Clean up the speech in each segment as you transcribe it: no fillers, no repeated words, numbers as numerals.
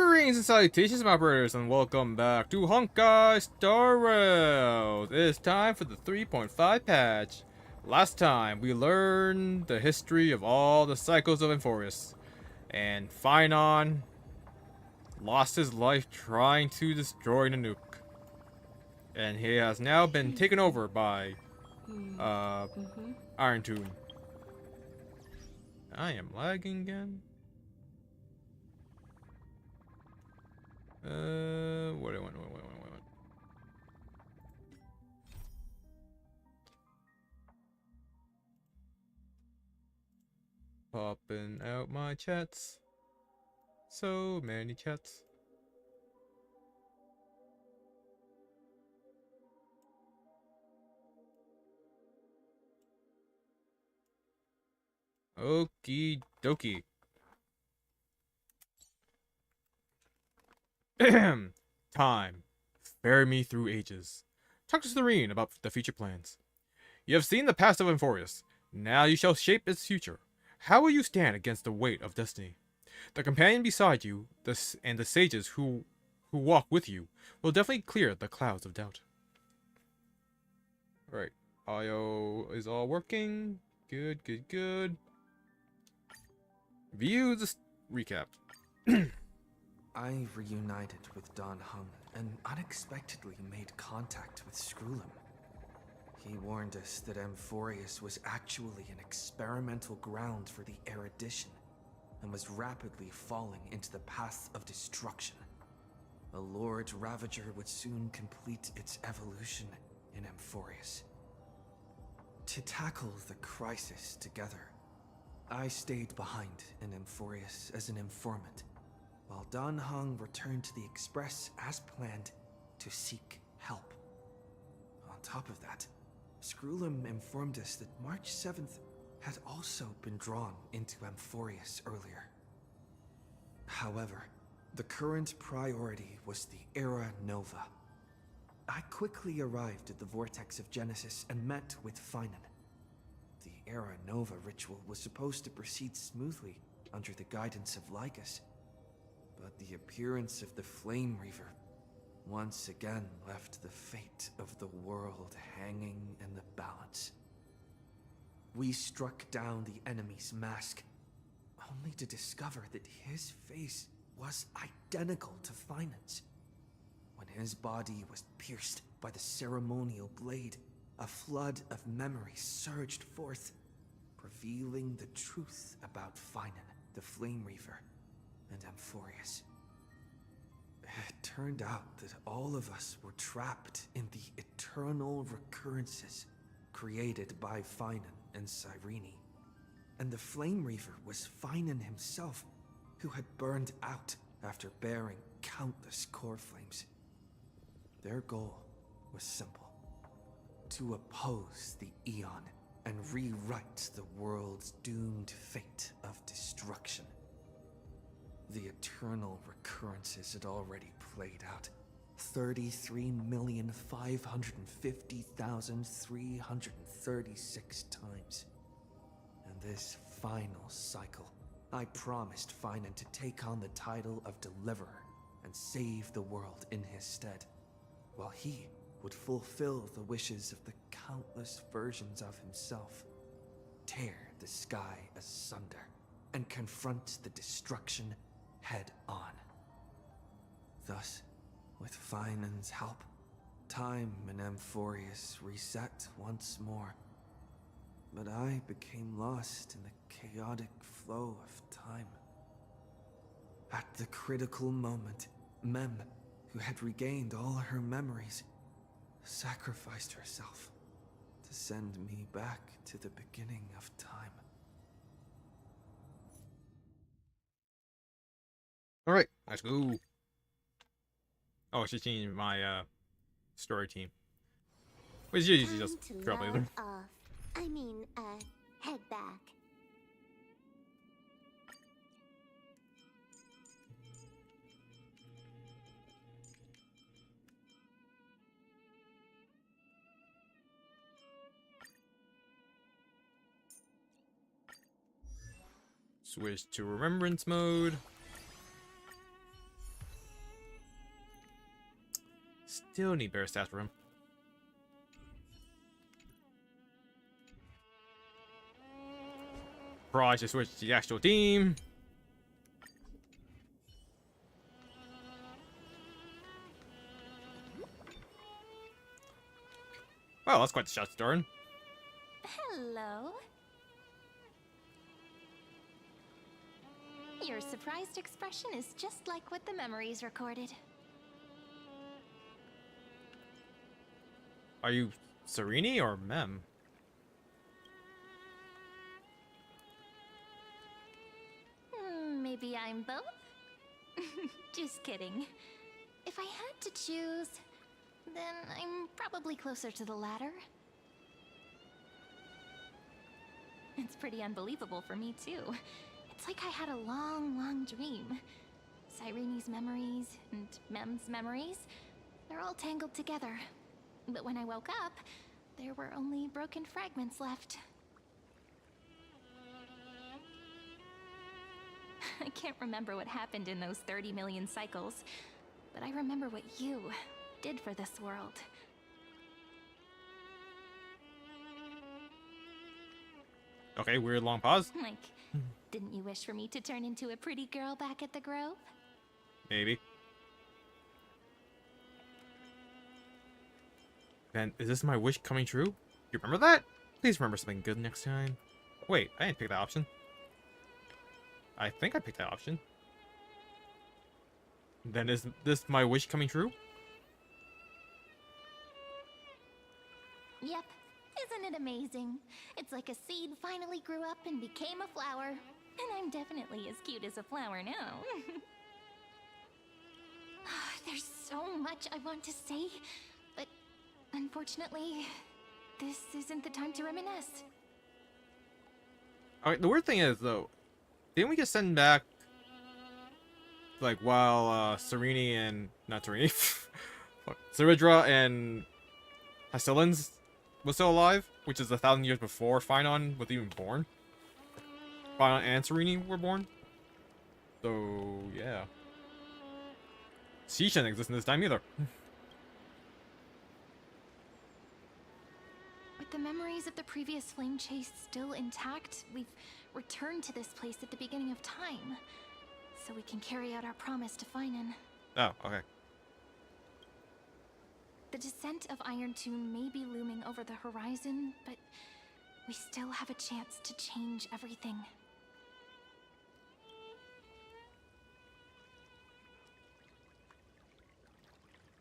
Greetings and salutations, my operators, and welcome back to Honkai Star Rail. It is time for the 3.5 patch. Last time, we learned the history of all the cycles of Amphorius, and Phynon lost his life trying to destroy Nanook. And he has now been taken over by, Iron Tomb. I am lagging again. What do I want? Popping out my chats. So many chats. Okie dokie. Time. Ferry me through ages. Talk to Serene about the future plans. You have seen the past of Amphorius. Now you shall shape its future. How will you stand against the weight of destiny? The companion beside you, and the sages who walk with you, will definitely clear the clouds of doubt. Alright. IO is all working. Good. View the recap. I reunited with Don Hung and unexpectedly made contact with Skrullum. He warned us that Amphorius was actually an experimental ground for the erudition and was rapidly falling into the path of destruction. A Lord Ravager would soon complete its evolution in Amphorius. To tackle the crisis together, I stayed behind in Amphorius as an informant, while Don Hung returned to the Express as planned to seek help. On top of that, Skrullum informed us that March 7th had also been drawn into Amphorius earlier. However, the current priority was the Era Nova. I quickly arrived at the Vortex of Genesis and met with Phynon. The Era Nova ritual was supposed to proceed smoothly under the guidance of Lycus, but the appearance of the Flame Reaver once again left the fate of the world hanging in the balance. We struck down the enemy's mask, only to discover that his face was identical to Phynon's. When his body was pierced by the ceremonial blade, a flood of memories surged forth, revealing the truth about Phynon, the Flame Reaver, and Amphorius. It turned out that all of us were trapped in the eternal recurrences created by Phynon and Cyrene. And the Flame Reaver was Phynon himself, who had burned out after bearing countless core flames. Their goal was simple: to oppose the Eon and rewrite the world's doomed fate of destruction. The eternal recurrences had already played out 33,550,336 times. And this final cycle, I promised Phynon to take on the title of Deliverer and save the world in his stead, while he would fulfill the wishes of the countless versions of himself, tear the sky asunder, and confront the destruction head on. Thus, with Phynon's help, time in Amphorius reset once more. But I became lost in the chaotic flow of time. At the critical moment, Mem, who had regained all her memories, sacrificed herself to send me back to the beginning of time. Alright, let's go. Oh, she's changing my story team. Which you usually just drop later. Head back. Switch to remembrance mode. Still need better stats for him. Probably should switch to the actual team. Well, that's quite the shot starting. Hello. Your surprised expression is just like what the memories recorded. Are you Serini or Mem? Maybe I'm both? Just kidding. If I had to choose, then I'm probably closer to the latter. It's pretty unbelievable for me, too. It's like I had a long, long dream. Cyrene's memories and Mem's memories, they're all tangled together. But when I woke up, there were only broken fragments left. I can't remember what happened in those 30 million cycles, but I remember what you did for this world. Okay, weird long pause. Like, didn't you wish for me to turn into a pretty girl back at the Grove? Maybe. Ben, is this my wish coming true? You remember that? Please remember something good next time. Wait, I didn't pick that option. I think I picked that option. Then is this my wish coming true? Yep. Isn't it amazing? It's like a seed finally grew up and became a flower. And I'm definitely as cute as a flower now. There's so much I want to say, but unfortunately, this isn't the time to reminisce. Alright, the weird thing is, though, didn't we just send back, like, while Serini and... not Serini, Ceridra and Hasilins was still alive, which is 1,000 years before Phynon was even born. Phynon and Serini were born. So, yeah. She shouldn't exist in this time either. With the memories of the previous flame chase still intact, we've returned to this place at the beginning of time, so we can carry out our promise to Phynon. Oh, okay. The descent of Iron Tomb may be looming over the horizon, but we still have a chance to change everything.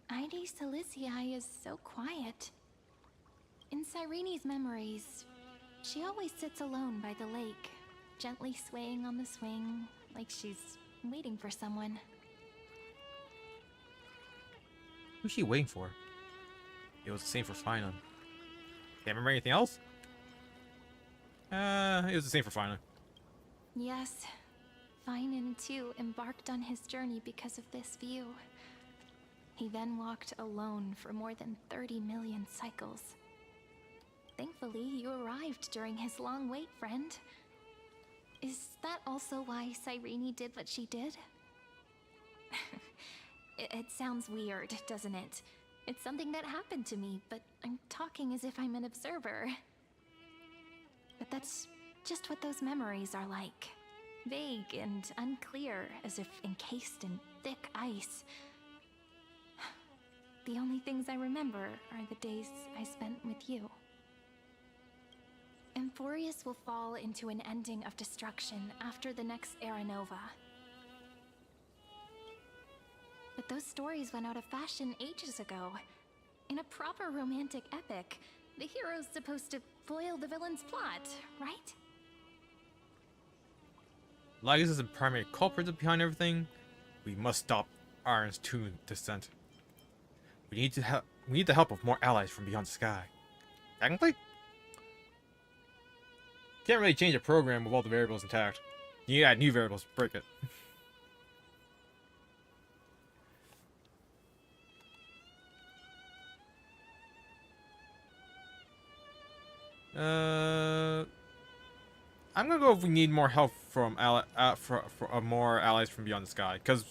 Ide Silicii is so quiet. In Cyrene's memories, she always sits alone by the lake, gently swaying on the swing, like she's waiting for someone. Who's she waiting for? It was the same for Phynon. Can't remember anything else? It was the same for Phynon. Yes, Phynon too embarked on his journey because of this view. He then walked alone for more than 30 million cycles. Thankfully, you arrived during his long wait, friend. Is that also why Cyrene did what she did? It sounds weird, doesn't it? It's something that happened to me, but I'm talking as if I'm an observer. But that's just what those memories are like. Vague and unclear, as if encased in thick ice. The only things I remember are the days I spent with you. Emphorius will fall into an ending of destruction after the next Era Nova. But those stories went out of fashion ages ago. In a proper romantic epic, the hero's supposed to foil the villain's plot, right? Lygus is the primary culprit behind everything. We must stop Iron's Tomb descent. We need the help of more allies from beyond the sky. Technically, can't really change a program with all the variables intact. You add new variables to break it. I'm gonna go if we need more help from more allies from beyond the sky, because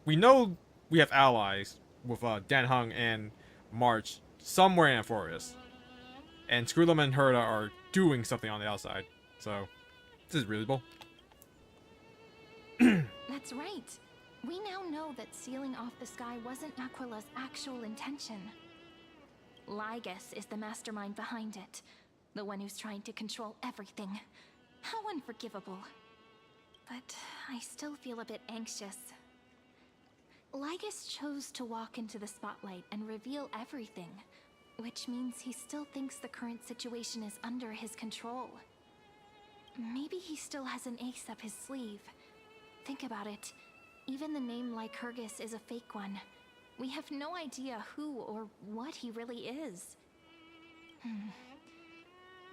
we know we have allies with Dan Hung and March somewhere in Amphorius. And Skrulum and Herda are doing something on the outside. So, this is reasonable. That's right. We now know that sealing off the sky wasn't Aquila's actual intention. Lygus is the mastermind behind it. The one who's trying to control everything. How unforgivable. But I still feel a bit anxious. Lygus chose to walk into the spotlight and reveal everything, which means he still thinks the current situation is under his control. Maybe he still has an ace up his sleeve. Think about it. Even the name Lycurgus is a fake one. We have no idea who or what he really is.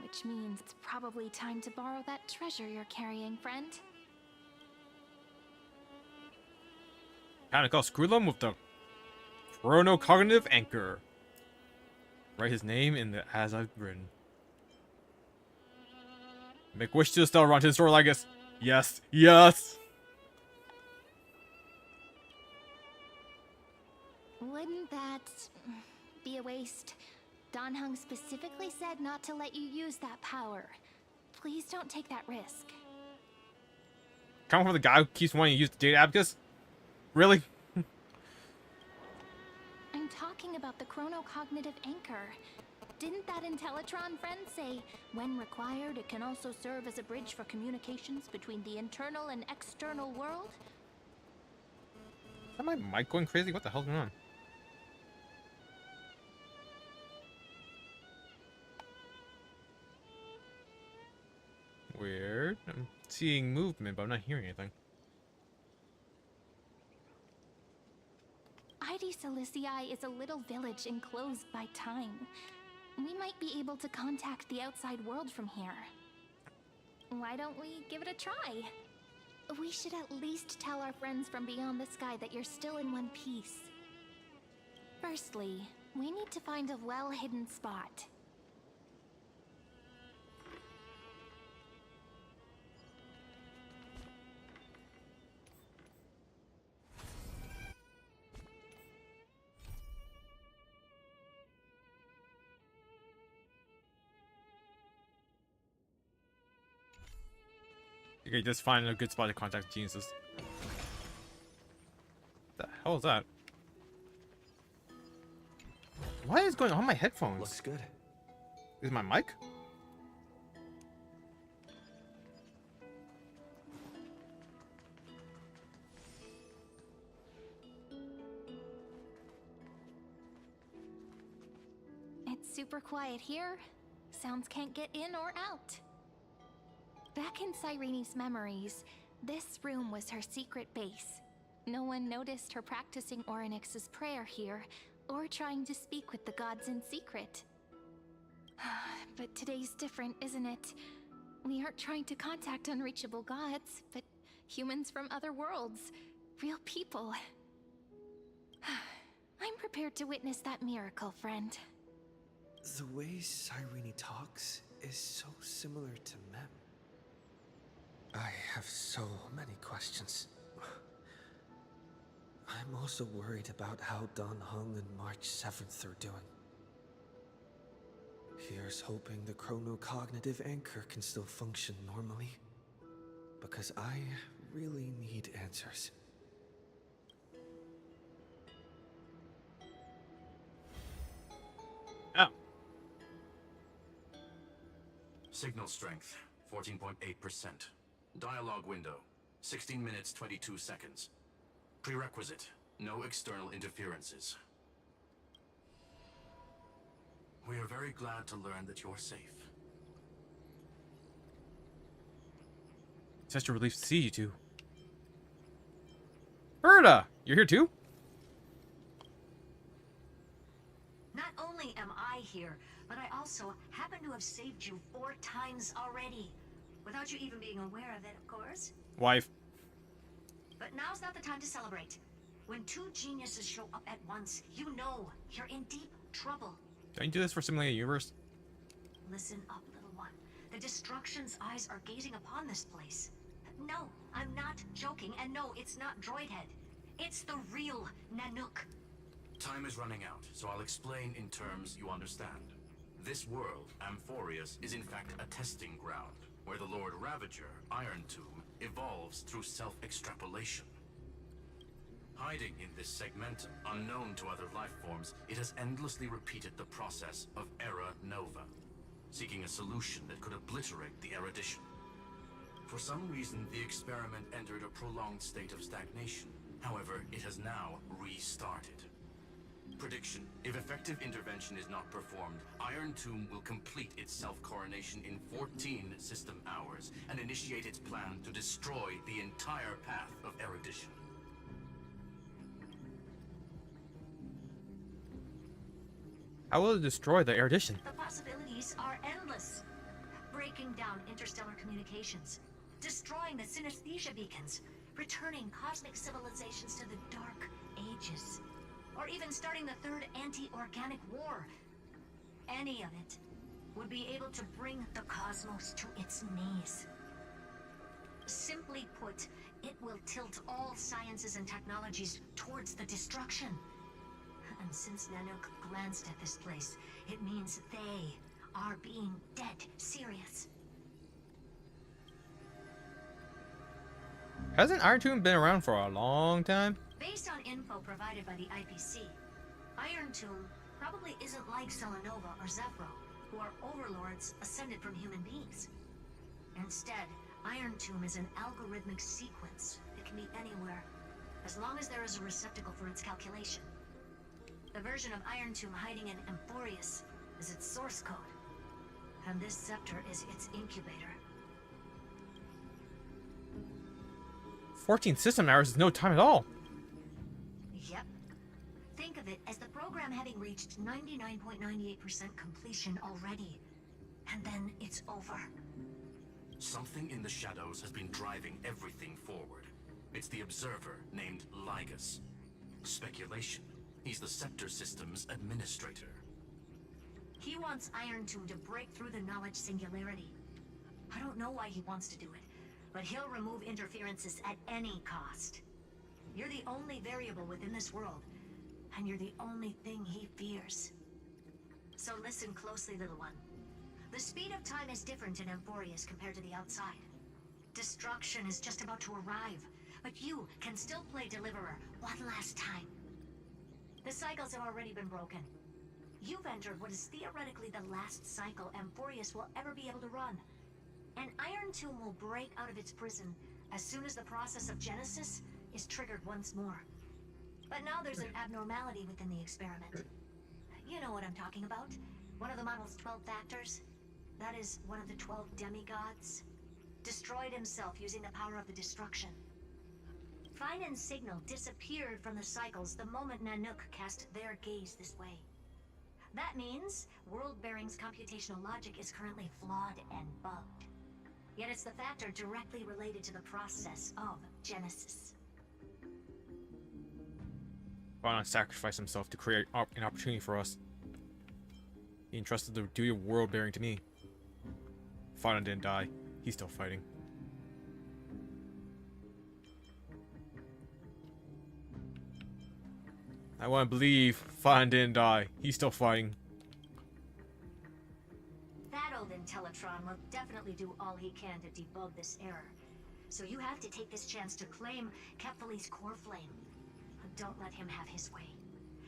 Which means it's probably time to borrow that treasure you're carrying, friend. Kinda call Skrulum with the chronocognitive anchor. Write his name in the as I've written. Make wish to the star run to the store, Lygus. Yes, yes. Wouldn't that be a waste? Dan Hung specifically said not to let you use that power. Please don't take that risk. Coming from the guy who keeps wanting to use the data abacus? Really? I'm talking about the chronocognitive anchor. Didn't that Intellitron friend say, when required, it can also serve as a bridge for communications between the internal and external world? Is that my mic going crazy? What the hell's going on? Weird. I'm seeing movement, but I'm not hearing anything. ID Silicii is a little village enclosed by time. We might be able to contact the outside world from here. Why don't we give it a try? We should at least tell our friends from beyond the sky that you're still in one piece. Firstly, we need to find a well-hidden spot. Okay, just find a good spot to contact geniuses. What the hell is that? What is going on with my headphones? Looks good. Is my mic? It's super quiet here. Sounds can't get in or out. Back in Cyrene's memories, this room was her secret base. No one noticed her practicing Orynyx's prayer here, or trying to speak with the gods in secret. But today's different, isn't it? We aren't trying to contact unreachable gods, but humans from other worlds. Real people. I'm prepared to witness that miracle, friend. The way Cyrene talks is so similar to Mem. I have so many questions. I'm also worried about how Dan Hung and March 7th are doing. Here's hoping the chronocognitive anchor can still function normally. Because I really need answers. Oh. Signal strength, 14.8%. Dialogue window, 16 minutes 22 seconds. Prerequisite, no external interferences. We are very glad to learn that you're safe. Such a relief to see you two. Herda, you're here too? Not only am I here, but I also happen to have saved you 4 times already. Without you even being aware of it, of course. Wife. But now's not the time to celebrate. When 2 geniuses show up at once, you know you're in deep trouble. Don't you do this for Simulated Universe? Listen up, little one. The Destruction's eyes are gazing upon this place. No, I'm not joking, and no, it's not Droidhead. It's the real Nanook. Time is running out, so I'll explain in terms you understand. This world, Amphorius, is in fact a testing ground, where the Lord Ravager, Iron Tomb, evolves through self-extrapolation. Hiding in this segmentum, unknown to other life forms, it has endlessly repeated the process of Era Nova, seeking a solution that could obliterate the erudition. For some reason, the experiment entered a prolonged state of stagnation. However, it has now restarted. Prediction: if effective intervention is not performed, Iron Tomb will complete its self-coronation in 14 system hours and initiate its plan to destroy the entire path of erudition. How will it destroy the erudition? The possibilities are endless. Breaking down interstellar communications, destroying the synesthesia beacons, returning cosmic civilizations to the Dark Ages, or even starting the third anti-organic war. Any of it would be able to bring the cosmos to its knees. Simply put, it will tilt all sciences and technologies towards the destruction. And since Nanook glanced at this place, it means they are being dead serious. Hasn't Iron Tomb been around for a long time? Based on info provided by the IPC, Iron Tomb probably isn't like Selenova or Zephyro, who are overlords ascended from human beings. Instead, Iron Tomb is an algorithmic sequence. It can be anywhere, as long as there is a receptacle for its calculation. The version of Iron Tomb hiding in Amphorius is its source code, and this scepter is its incubator. 14 system hours is no time at all. Yep. Think of it as the program having reached 99.98% completion already. And then it's over. Something in the shadows has been driving everything forward. It's the observer named Lygus. Speculation: he's the Scepter System's administrator. He wants Iron Tomb to break through the knowledge singularity. I don't know why he wants to do it, but he'll remove interferences at any cost. You're the only variable within this world, and you're the only thing he fears. So listen closely, little one. The speed of time is different in Amphorius compared to the outside. Destruction is just about to arrive, but you can still play Deliverer one last time. The cycles have already been broken. You've entered what is theoretically the last cycle Amphorius will ever be able to run. An Iron Tomb will break out of its prison as soon as the process of Genesis is triggered once more. But now there's an abnormality within the experiment. You know what I'm talking about. One of the model's 12 factors. That is one of the 12 demigods. Destroyed himself using the power of the destruction. Fine and Signal disappeared from the cycles the moment Nanook cast their gaze this way. That means World-Bearing's computational logic is currently flawed and bugged. Yet it's the factor directly related to the process of Genesis. Why not sacrifice himself to create an opportunity for us? He entrusted the duty of world bearing to me. Fauna didn't die. He's still fighting. I want to believe Fauna didn't die. He's still fighting. That old Intellitron will definitely do all he can to debug this error. So you have to take this chance to claim Kephal's core flame. But don't let him have his way.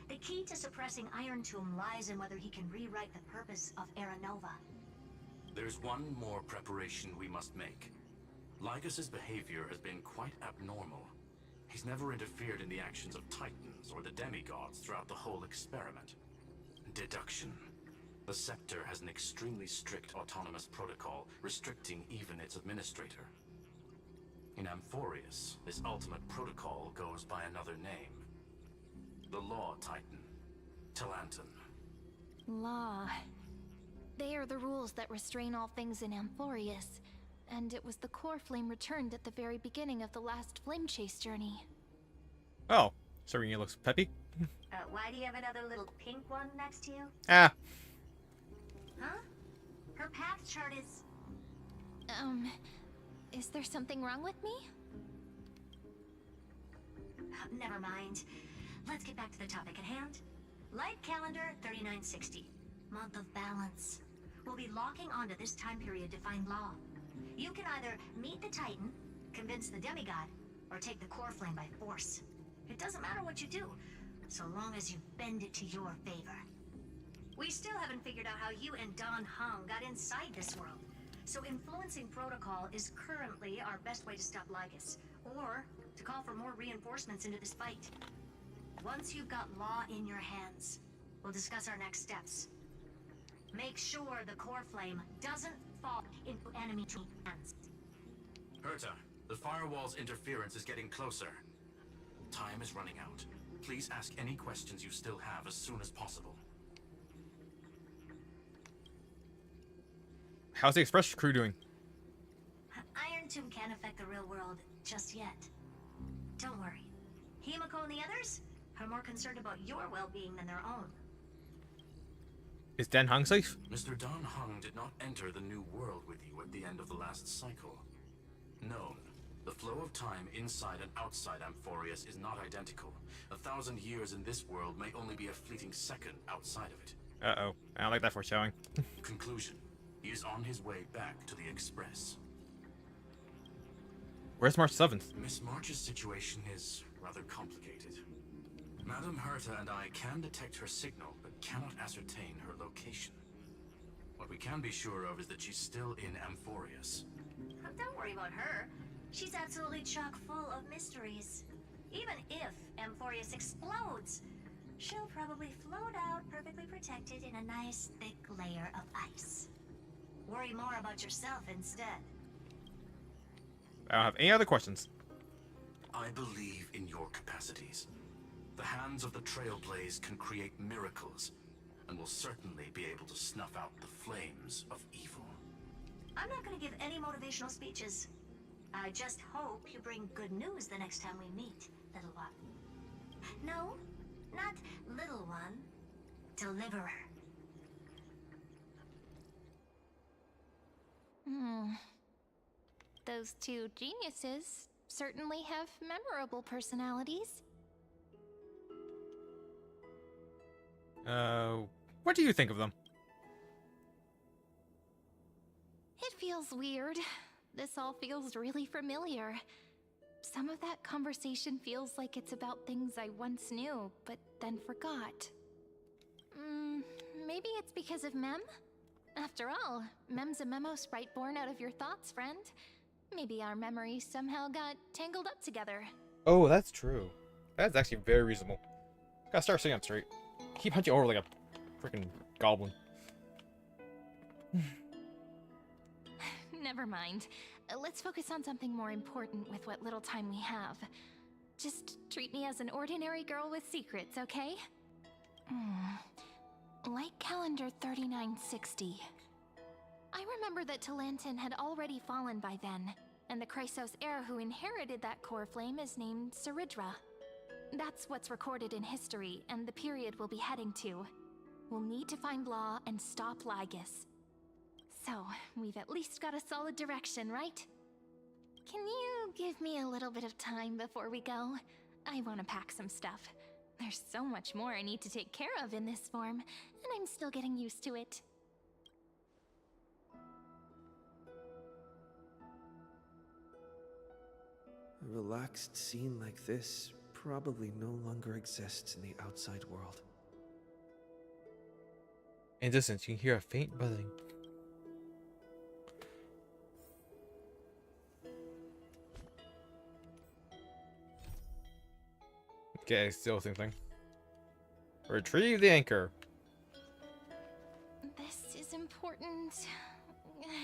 The key to suppressing Iron Tomb lies in whether he can rewrite the purpose of Era Nova. There's one more preparation we must make. Lygus's behavior has been quite abnormal. He's never interfered in the actions of Titans or the demigods throughout the whole experiment. Deduction. The Scepter has an extremely strict autonomous protocol, restricting even its administrator. In Amphorius, this ultimate protocol goes by another name. The Law Titan. Talanton. Law. They are the rules that restrain all things in Amphorius. And it was the core flame returned at the very beginning of the last flame chase journey. Oh, Serena looks peppy. Why do you have another little pink one next to you? Ah, Huh? Her path chart is... Is there something wrong with me? Never mind. let's get back to the topic at hand. Light calendar 3960. Month of balance. We'll be locking onto this time period to find law. You can either meet the Titan, convince the demigod, or take the core flame by force. It doesn't matter what you do, so long as you bend it to your favor. We still haven't figured out how you and Don Hung got inside this world, so influencing protocol is currently our best way to stop Lygus, or to call for more reinforcements into this fight. Once you've got law in your hands, we'll discuss our next steps. Make sure the core flame doesn't fall into enemy hands. Herta, the firewall's interference is getting closer. Time is running out. Please ask any questions you still have as soon as possible. How's the Express crew doing? Iron Tomb can't affect the real world just yet. Don't worry. Himiko and the others are more concerned about your well-being than their own. Is Dan Hung safe? Mr. Don Hung did not enter the new world with you at the end of the last cycle. Known. The flow of time inside and outside Amphorius is not identical. 1,000 years in this world may only be a fleeting second outside of it. Uh-oh. I don't like that foreshadowing. Conclusion. He is on his way back to the Express. Where's March 7th? Miss March's situation is rather complicated. Madame Herta and I can detect her signal, but cannot ascertain her location. What we can be sure of is that she's still in Amphorius. Don't worry about her. She's absolutely chock full of mysteries. Even if Amphorius explodes, she'll probably float out perfectly protected in a nice thick layer of ice. Worry more about yourself instead. I don't have any other questions. I believe in your capacities. The hands of the Trailblaze can create miracles, and will certainly be able to snuff out the flames of evil. I'm not going to give any motivational speeches. I just hope you bring good news the next time we meet, little one. No, not little one. Deliverer. Those two geniuses certainly have memorable personalities. What do you think of them? It feels weird. This all feels really familiar. Some of that conversation feels like it's about things I once knew, but then forgot. Maybe it's because of Mem? After all, Mem's a memo sprite born out of your thoughts, friend. Maybe our memories somehow got tangled up together. Oh, that's true. That's actually very reasonable. Gotta start sitting up straight. Keep hunching over like a freaking goblin. Never mind. Let's focus on something more important with what little time we have. Just treat me as an ordinary girl with secrets, okay? Light calendar 3960. I remember that Talantin had already fallen by then, and the Chrysos heir who inherited that core flame is named Saridra. That's what's recorded in history, and the period we'll be heading to. We'll need to find Law and stop Lygus. So, we've at least got a solid direction, right? Can you give me a little bit of time before we go? I want to pack some stuff. There's so much more I need to take care of in this form, and I'm still getting used to it. A relaxed scene like this probably no longer exists in the outside world. In distance, you can hear a faint buzzing. Okay, still the same thing. Retrieve the anchor. This is important,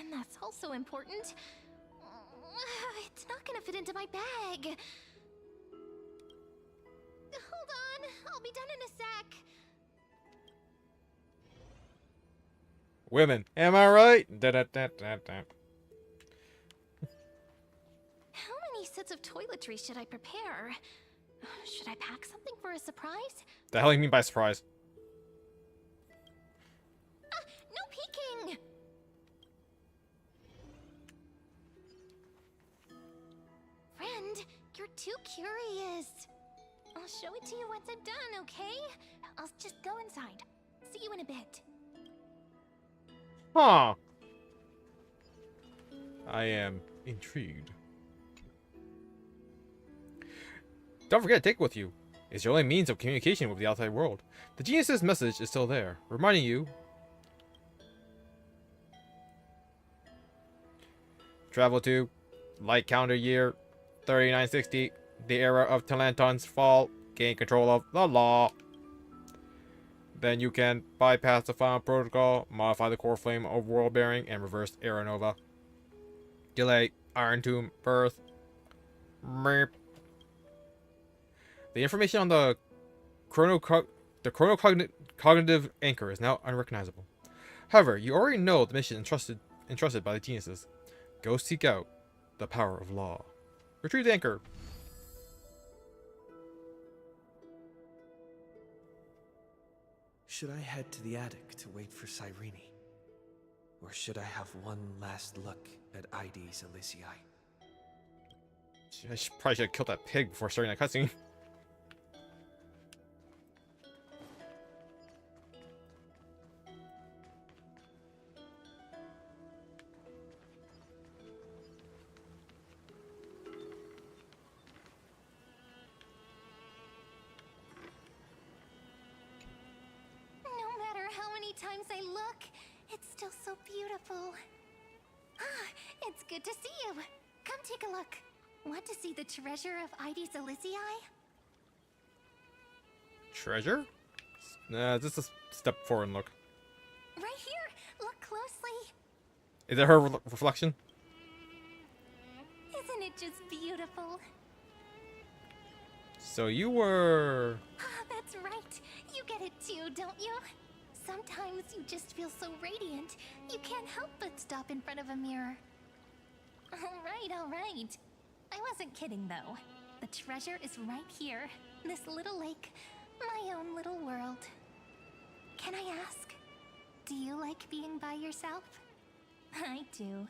and that's also important. It's not gonna fit into my bag. Hold on, I'll be done in a sec. Women, am I right? Da, da, da, da, da. How many sets of toiletries should I prepare? Should I pack something for a surprise? The hell do you mean by surprise? No peeking! Friend, you're too curious. I'll show it to you once I'm done, okay? I'll just go inside. See you in a bit. Huh. I am intrigued. Don't forget to take it with you. It's your only means of communication with the outside world. The genius's message is still there, reminding you. Travel to light calendar year 3960, the era of Talanton's fall. Gain control of the law. Then you can bypass the final protocol, modify the core flame of world bearing, and reverse Era Nova. Delay Iron Tomb birth. Meep. The information on the cognitive anchor is now unrecognizable. However, you already know the mission entrusted by the geniuses. Go seek out the power of law. Retrieve the anchor. Should I head to the attic to wait for Cyrene? Or should I have one last look at ID's Elysiae? I probably should have killed that pig before starting that cutscene. No matter how many times I look, it's still so beautiful. Ah, it's good to see you. Come take a look. Want to see the treasure of ID's Elysiae? Treasure? Nah, just a step forward and look. Right here. Look closely. Is it her reflection? Isn't it just beautiful? So you were... Ah, that's right. You get it too, don't you? Sometimes you just feel so radiant, you can't help but stop in front of a mirror. All right. I wasn't kidding, though. The treasure is right here. This little lake. My own little world. Can I ask? Do you like being by yourself? I do.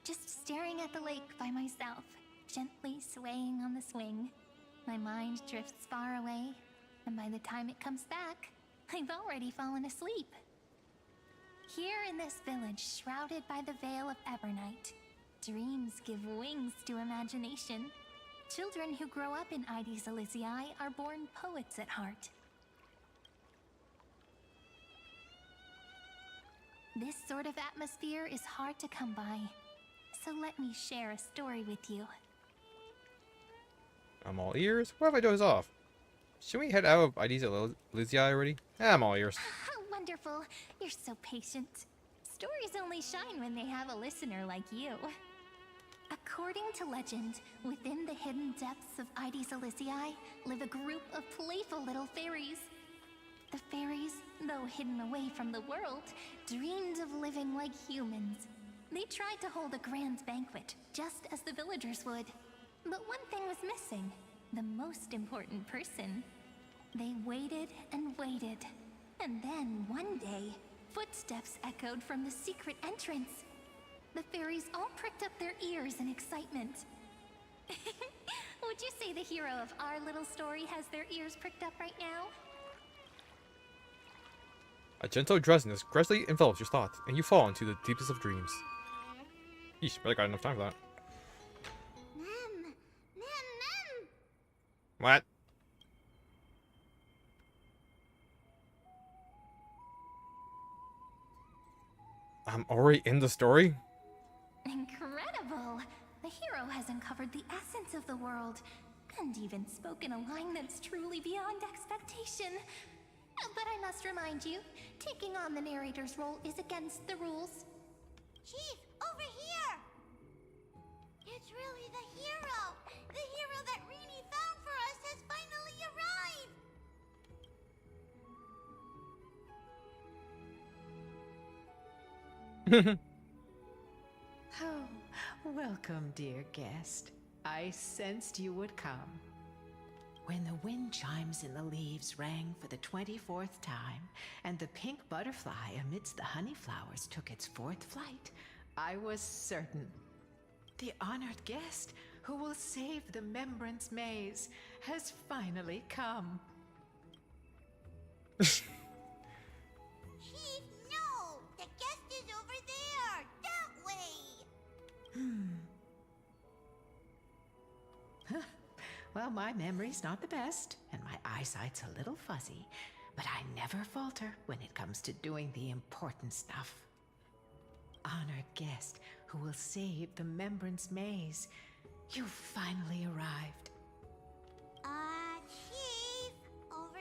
Just staring at the lake by myself, gently swaying on the swing. My mind drifts far away, and by the time it comes back, I've already fallen asleep. Here in this village shrouded by the veil of Evernight, dreams give wings to imagination. Children who grow up in ID's Elysiae are born poets at heart. This sort of atmosphere is hard to come by, so let me share a story with you. I'm all ears. What if I doze off? Should we head out of ID's Elysiae already? I'm all ears. How wonderful. You're so patient. Stories only shine when they have a listener like you. According to legend, within the hidden depths of ID's Elysiae live a group of playful little fairies. The fairies, though hidden away from the world, dreamed of living like humans. They tried to hold a grand banquet, just as the villagers would. But one thing was missing, the most important person. They waited and waited, and then one day, footsteps echoed from the secret entrance. The fairies all pricked up their ears in excitement. Would you say the hero of our little story has their ears pricked up right now? A gentle drowsiness gradually envelops your thoughts, and you fall into the deepest of dreams. Yeesh, barely got enough time for that. What? I'm already in the story? Incredible! The hero has uncovered the essence of the world, and even spoken a line that's truly beyond expectation. But I must remind you, taking on the narrator's role is against the rules. Chief, over here! It's really the hero! The hero that Rini found for us has finally arrived! Oh, welcome, dear guest. I sensed you would come. When the wind chimes in the leaves rang for the 24th time, and the pink butterfly amidst the honey flowers took its fourth flight, I was certain. The honored guest who will save the Membrance Maze, has finally come. Chief, no! The guest is over there! That way! Well, my memory's not the best, and my eyesight's a little fuzzy, but I never falter when it comes to doing the important stuff. Honored guest who will save the Membrance Maze, you've finally arrived. Chief, over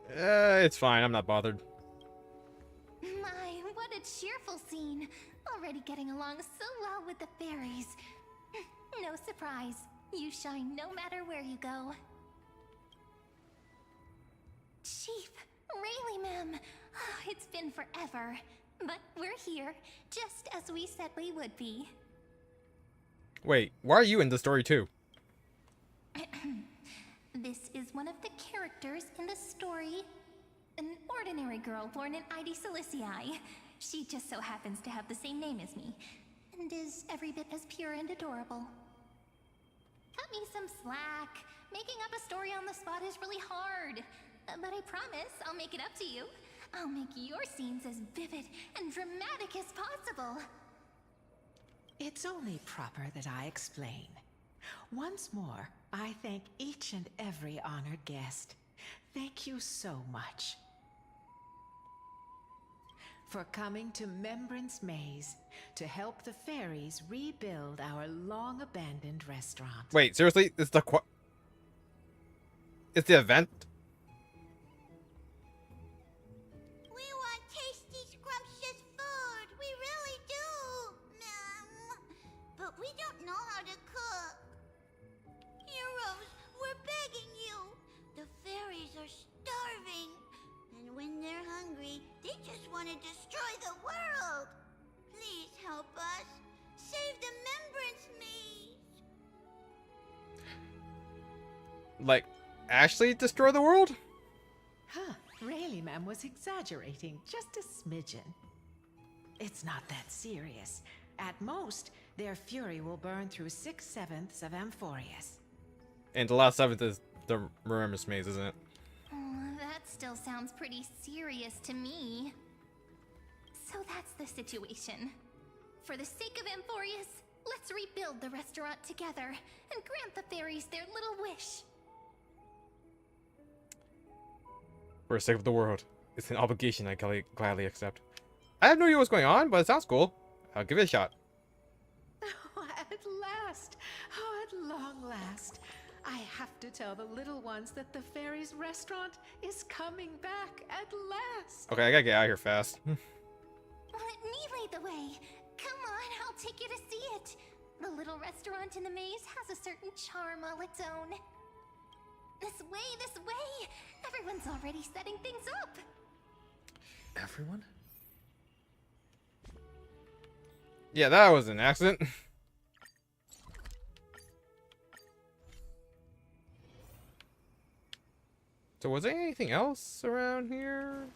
here! It's fine. I'm not bothered. My, what a cheerful scene. Already getting along so well with the fairies. No surprise. You shine no matter where you go. Chief, Rayleigh, ma'am. It's been forever. But we're here, just as we said we would be. Wait, why are you in the story too? This is one of the characters in the story. An ordinary girl born in ID Silicii. She just so happens to have the same name as me, and is every bit as pure and adorable. Cut me some slack. Making up a story on the spot is really hard. But I promise I'll make it up to you. I'll make your scenes as vivid and dramatic as possible. It's only proper that I explain. Once more, I thank each and every honored guest. Thank you so much for coming to Membrance Maze to help the fairies rebuild our long-abandoned restaurant. Wait, seriously? It's the it's the event? We want tasty, scrumptious food! We really do! But we don't know how to cook. Heroes, we're begging you! The fairies are starving. And when they're hungry, they just want to destroy the world! Please help us! Save the Membrance Maze! Like, actually destroy the world? Huh, Rayleigh ma'am was exaggerating just a smidgen. It's not that serious. At most, their fury will burn through 6/7 of Amphorius. And the last 7th is the Remembrance Maze, isn't it? Oh, that still sounds pretty serious to me. So that's the situation. For the sake of Amphorius, let's rebuild the restaurant together and grant the fairies their little wish. For the sake of the world. It's an obligation I gladly accept. I have no idea what's going on, but it sounds cool. I'll give it a shot. Oh, at last! Oh, at long last! I have to tell the little ones that the fairies' restaurant is coming back at last! Okay, I gotta get out of here fast. Let me lead the way. Come on, I'll take you to see it. The little restaurant in the maze has a certain charm all its own. This way, this way! Everyone's already setting things up. Everyone? Yeah, that was an accident. So was there anything else around here?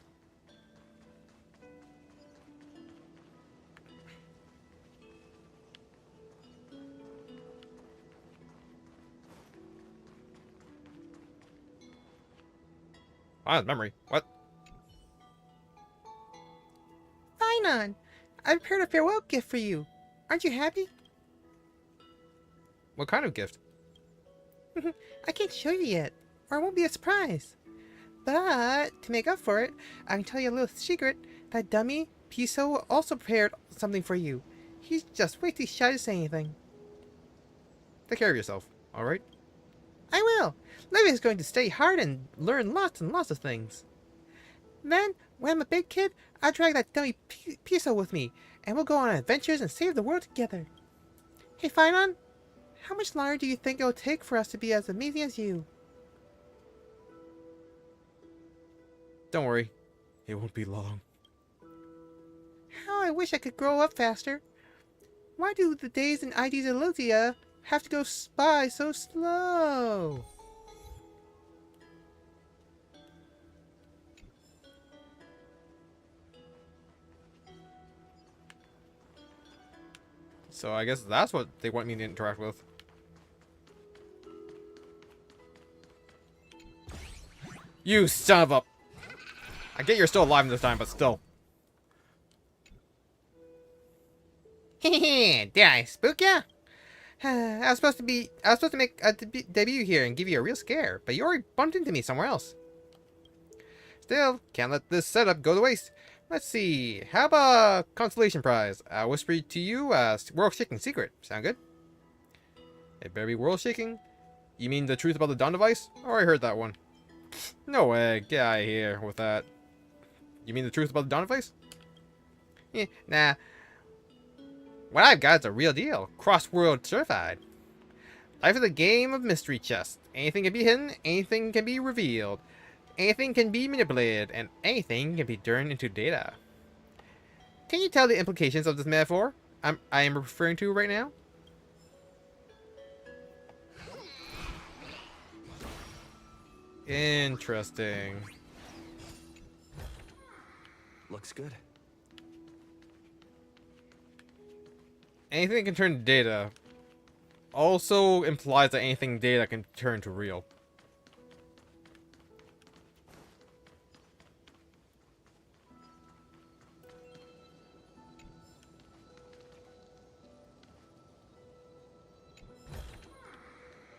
Ah, memory. What? Finon, I prepared a farewell gift for you. Aren't you happy? What kind of gift? I can't show you yet, or it won't be a surprise. But to make up for it, I can tell you a little secret. That dummy, Piso, also prepared something for you. He's just way too shy to say anything. Take care of yourself, alright? I will. Livia's going to study hard and learn lots and lots of things. Then, when I'm a big kid, I'll drag that dummy Piso with me, and we'll go on adventures and save the world together. Hey, Finon, how much longer do you think it'll take for us to be as amazing as you? Don't worry. It won't be long. How I wish I could grow up faster. Why do the days in ID Silicii have to go by so slow? So I guess that's what they want me to interact with. You son of a... I get you're still alive this time, but still. Did I spook ya? I was supposed to make a debut here and give you a real scare, but you already bumped into me somewhere else. Still, can't let this setup go to waste. Let's see, how about a consolation prize? I'll whisper to you a world-shaking secret. Sound good? It better be world-shaking? You mean the truth about the Dawn device? Oh, I heard that one. No way, get out of here with that. You mean the truth about the Dawn device? Nah. What I've got is a real deal. Cross-world certified. Life is a game of mystery chess. Anything can be hidden, anything can be revealed. Anything can be manipulated, and anything can be turned into data. Can you tell the implications of this metaphor I am referring to right now? Interesting. Looks good. Anything can turn to data also implies that anything data can turn to real.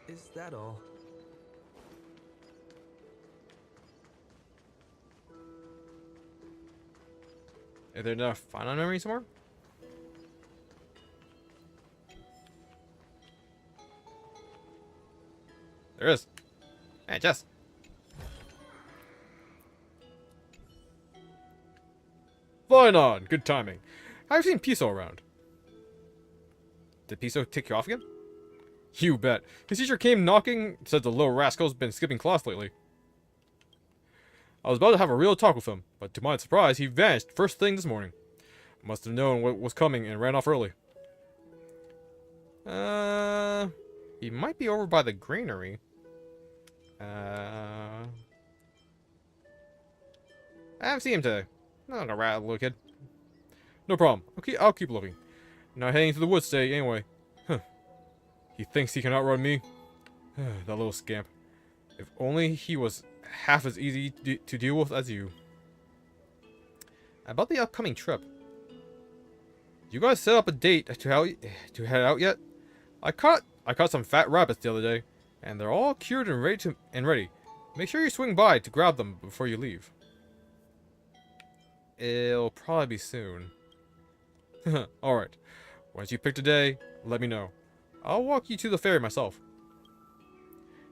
Is that all? Is there enough final memory somewhere? There is. Hey, Jess. Flying on. Good timing. I've seen Piso around. Did Piso tick you off again? You bet. His teacher came knocking, said the little rascal's been skipping class lately. I was about to have a real talk with him, but to my surprise, he vanished first thing this morning. Must have known what was coming and ran off early. He might be over by the granary. I haven't seen him today. Not a rat little kid. No problem. I'll keep looking. Not heading to the woods today anyway. Huh. He thinks he can outrun me. That little scamp. If only he was half as easy to deal with as you. About the upcoming trip. You guys set up a date to head out yet? I caught some fat rabbits the other day, and they're all cured and ready. Make sure you swing by to grab them before you leave. It'll probably be soon. Alright. Once you pick a day, let me know. I'll walk you to the ferry myself.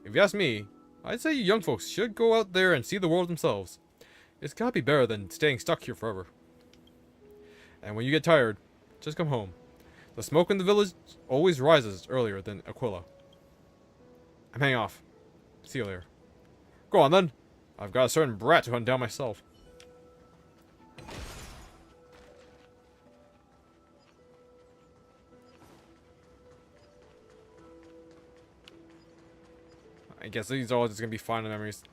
If you ask me, I'd say you young folks should go out there and see the world themselves. It's gotta be better than staying stuck here forever. And when you get tired, just come home. The smoke in the village always rises earlier than Aquila. I'm hanging off. See you later. Go on then. I've got a certain brat to hunt down myself. I guess these are all just gonna be final memories.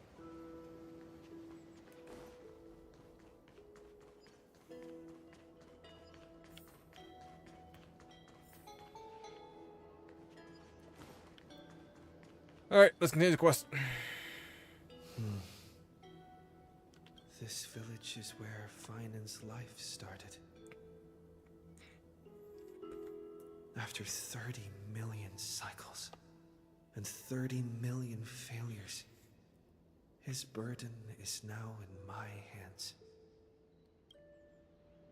Alright, let's continue the quest. This village is where Finan's life started. After 30 million cycles and 30 million failures, his burden is now in my hands.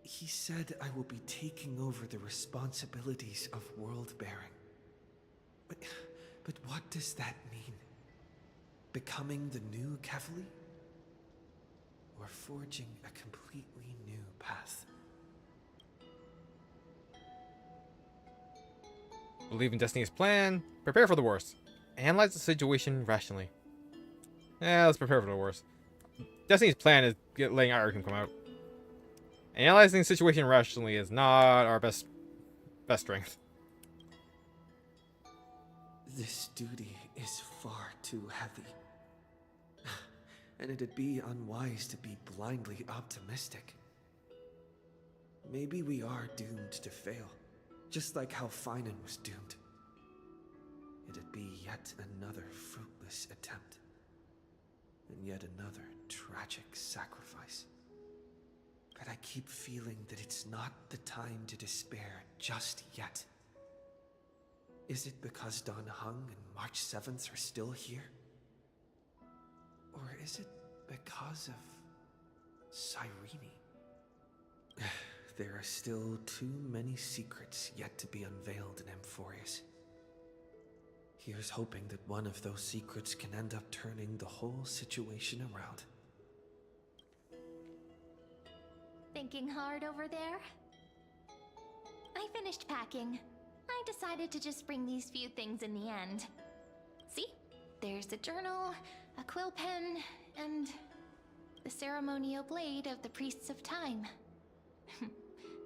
He said I will be taking over the responsibilities of world-bearing. But what does that mean? Becoming the new Kevali? Or forging a completely new path? Believe in Destiny's plan. Prepare for the worst. Analyze the situation rationally. Let's prepare for the worst. Destiny's plan is letting Iron come out. Analyzing the situation rationally is not our best strength. This duty is far too heavy. And it'd be unwise to be blindly optimistic. Maybe we are doomed to fail. Just like how Finan was doomed. It'd be yet another fruitless attempt. And yet another tragic sacrifice. But I keep feeling that it's not the time to despair just yet. Is it because Don Hung and March 7th are still here? Or is it because of Cyrene? There are still too many secrets yet to be unveiled in Amphorius. Here's hoping that one of those secrets can end up turning the whole situation around. Thinking hard over there? I finished packing. I decided to just bring these few things in the end. See? There's a journal, a quill pen, and the ceremonial blade of the Priests of Time.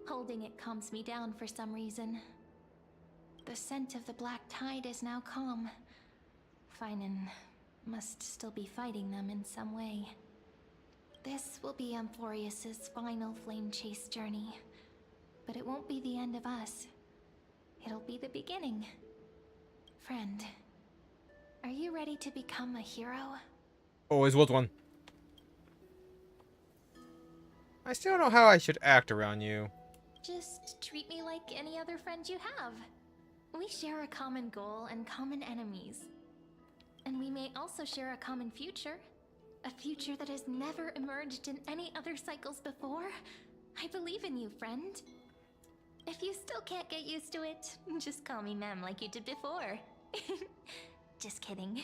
Holding it calms me down for some reason. The scent of the black tide is now calm. Finan must still be fighting them in some way. This will be Amphorius's final flame chase journey. But it won't be the end of us. It'll be the beginning. Friend, are you ready to become a hero? Always was one. I still don't know how I should act around you. Just treat me like any other friend you have. We share a common goal and common enemies. And we may also share a common future. A future that has never emerged in any other cycles before. I believe in you, friend. If you still can't get used to it, just call me Mem like you did before. Just kidding.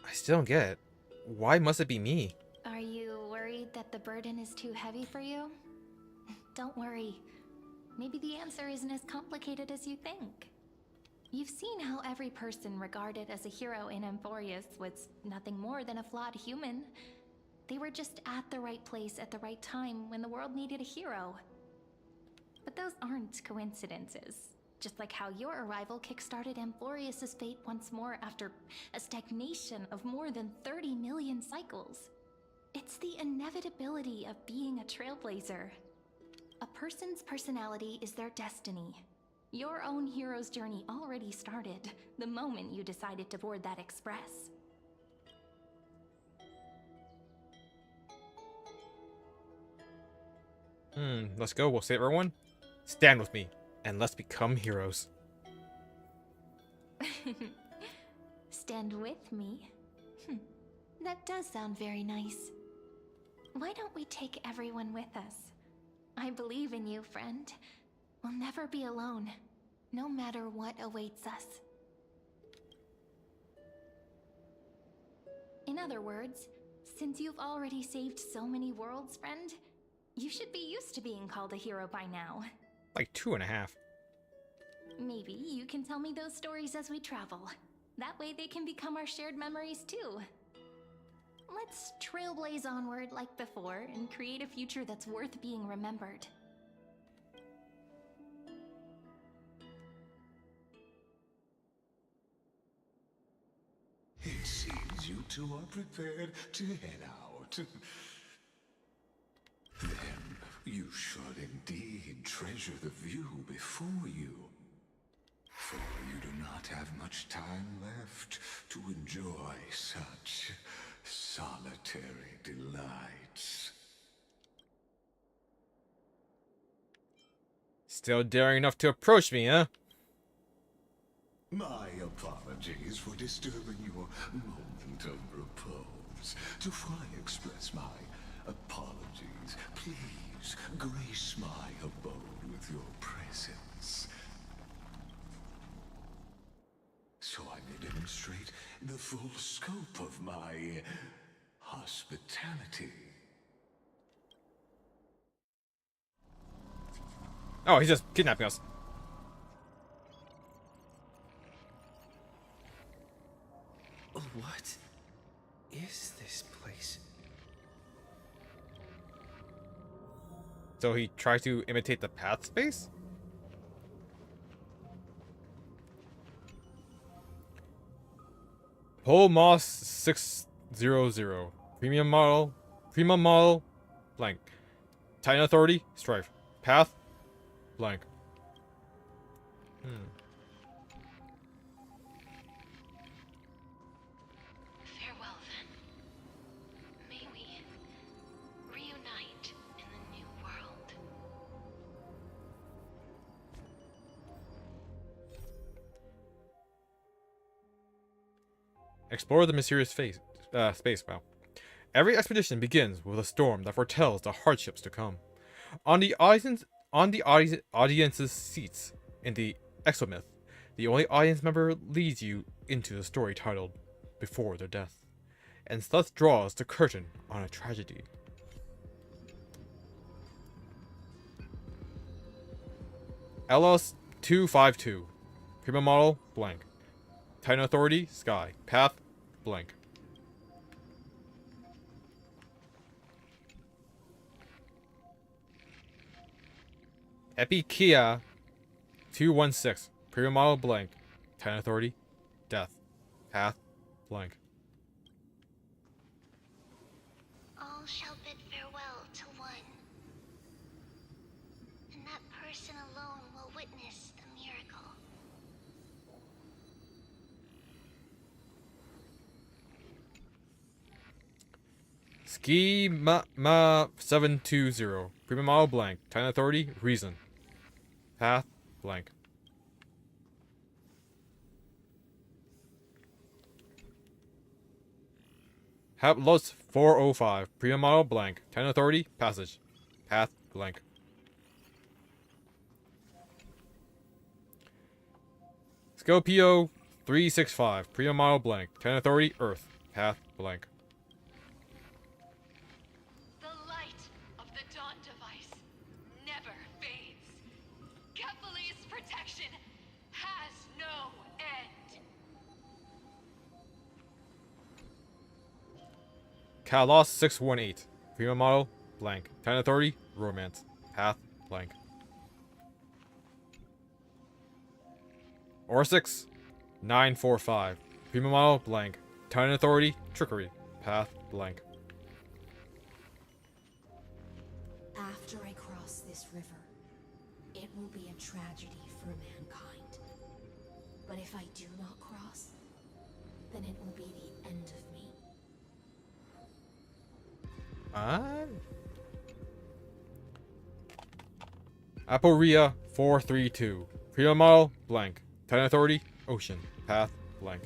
I still don't get it. Why must it be me? Are you worried that the burden is too heavy for you? Don't worry. Maybe the answer isn't as complicated as you think. You've seen how every person regarded as a hero in Amphorius was nothing more than a flawed human. They were just at the right place at the right time when the world needed a hero. But those aren't coincidences. Just like how your arrival kickstarted Amphorius's fate once more after a stagnation of more than 30 million cycles. It's the inevitability of being a trailblazer. A person's personality is their destiny. Your own hero's journey already started the moment you decided to board that express. Let's go. We'll save everyone. Stand with me, and let's become heroes. Stand with me? That does sound very nice. Why don't we take everyone with us? I believe in you, friend. We'll never be alone, no matter what awaits us. In other words, since you've already saved so many worlds, friend, you should be used to being called a hero by now. Like 2.5. Maybe you can tell me those stories as we travel. That way they can become our shared memories too. Let's trailblaze onward like before and create a future that's worth being remembered. It seems you two are prepared to head out. Then you should indeed treasure the view before you. For you do not have much time left to enjoy such solitary delights. Still daring enough to approach me, huh? My apologies for disturbing your moment of repose. To fully express my apologies, please grace my abode with your presence, so I may demonstrate the full scope of my hospitality. Oh, he's just kidnapping us. What is this place? So he tries to imitate the path space? Pole Moss 600. Premium model, blank. Titan Authority, Strife. Path blank. Farewell, then. May we reunite in the new world. Explore the mysterious space. Wow. Every expedition begins with a storm that foretells the hardships to come. On the audience's seats in the Exomyth, the only audience member leads you into the story titled Before Their Death, and thus draws the curtain on a tragedy. LS252. Prima model, blank. Titan authority, sky. Path, blank. Epikia 216. Prima model, blank. Titan authority, death. Path, blank. All shall bid farewell to one, and that person alone will witness the miracle. Ski ma 720. Prima model, blank. Titan authority, reason. Path, blank. Los 405. Prima model, blank. Titan authority, passage. Path, blank. Scopio 365. Prima model, blank. Titan authority, earth. Path, blank. The light of the Dawn device never fades. Kephal's protection has no end. Kalos 618. Prima model, blank. Titan authority, romance. Path, blank. Orsix 945. Prima model, blank. Titan authority, trickery. Path, blank. After I cross this river, it will be a tragedy for mankind. But if I do not cross, then it will be the end of me. Aporia 432. Prima model, blank. Titan authority, ocean. Path, blank.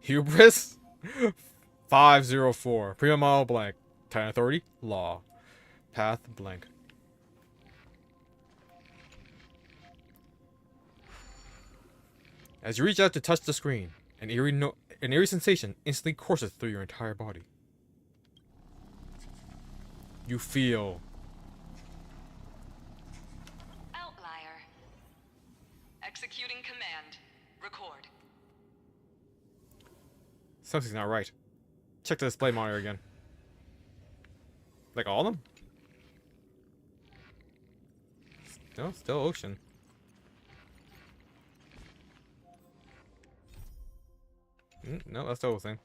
Hubris 504. Prima model, blank. Titan authority, law. Path, blank. As you reach out to touch the screen, an eerie sensation instantly courses through your entire body. You feel Outlier. Executing command. Record. something's not right. Check the display monitor again. Like all of them? No, still ocean. No, that's the whole thing.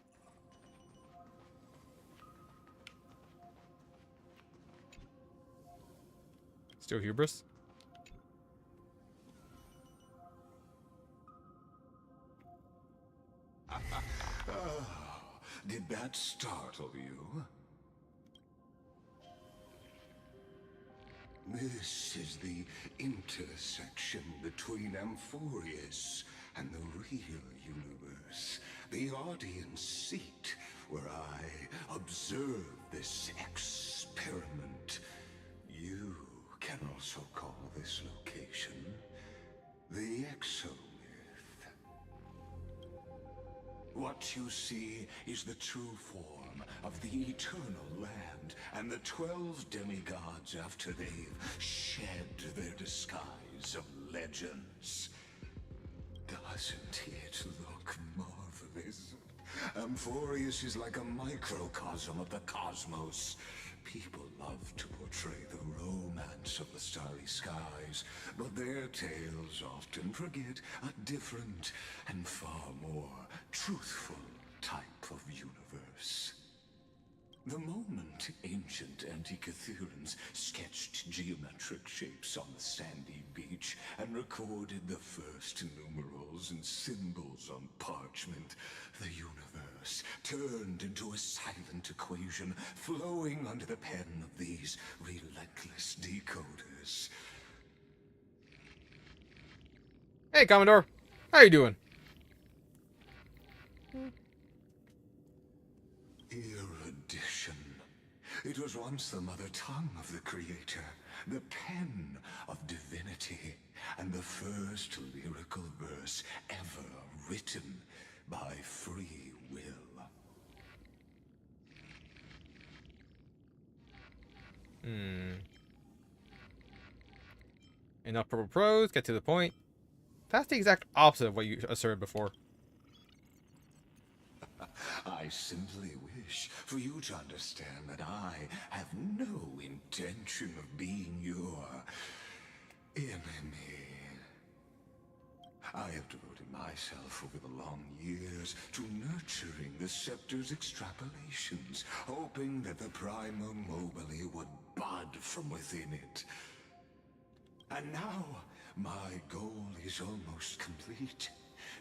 Still hubris. Oh, did that startle you? This is the intersection between Amphorius and the real universe. The audience seat where I observe this experiment. You can also call this location the Exomyth. What you see is the true form of the eternal land and the 12 demigods after they've shed their disguise of legends. Doesn't it look marvelous? Amphorius is like a microcosm of the cosmos. People love to portray the romance of the starry skies, but their tales often forget a different and far more truthful type of universe. The moment ancient Antikytherians sketched geometric shapes on the sandy beach and recorded the first numerals and symbols on parchment, the universe turned into a silent equation flowing under the pen of these relentless decoders. Hey, Commodore. How you doing? Erudition. It was once the mother tongue of the Creator, the pen of divinity, and the first lyrical verse ever written by free will. Enough purple prose, get to the point. That's the exact opposite of what you asserted before. I simply wish for you to understand that I have no intention of being your enemy. I have devoted myself over the long years to nurturing the scepter's extrapolations, hoping that the Prima Mobile would bud from within it. And now, my goal is almost complete.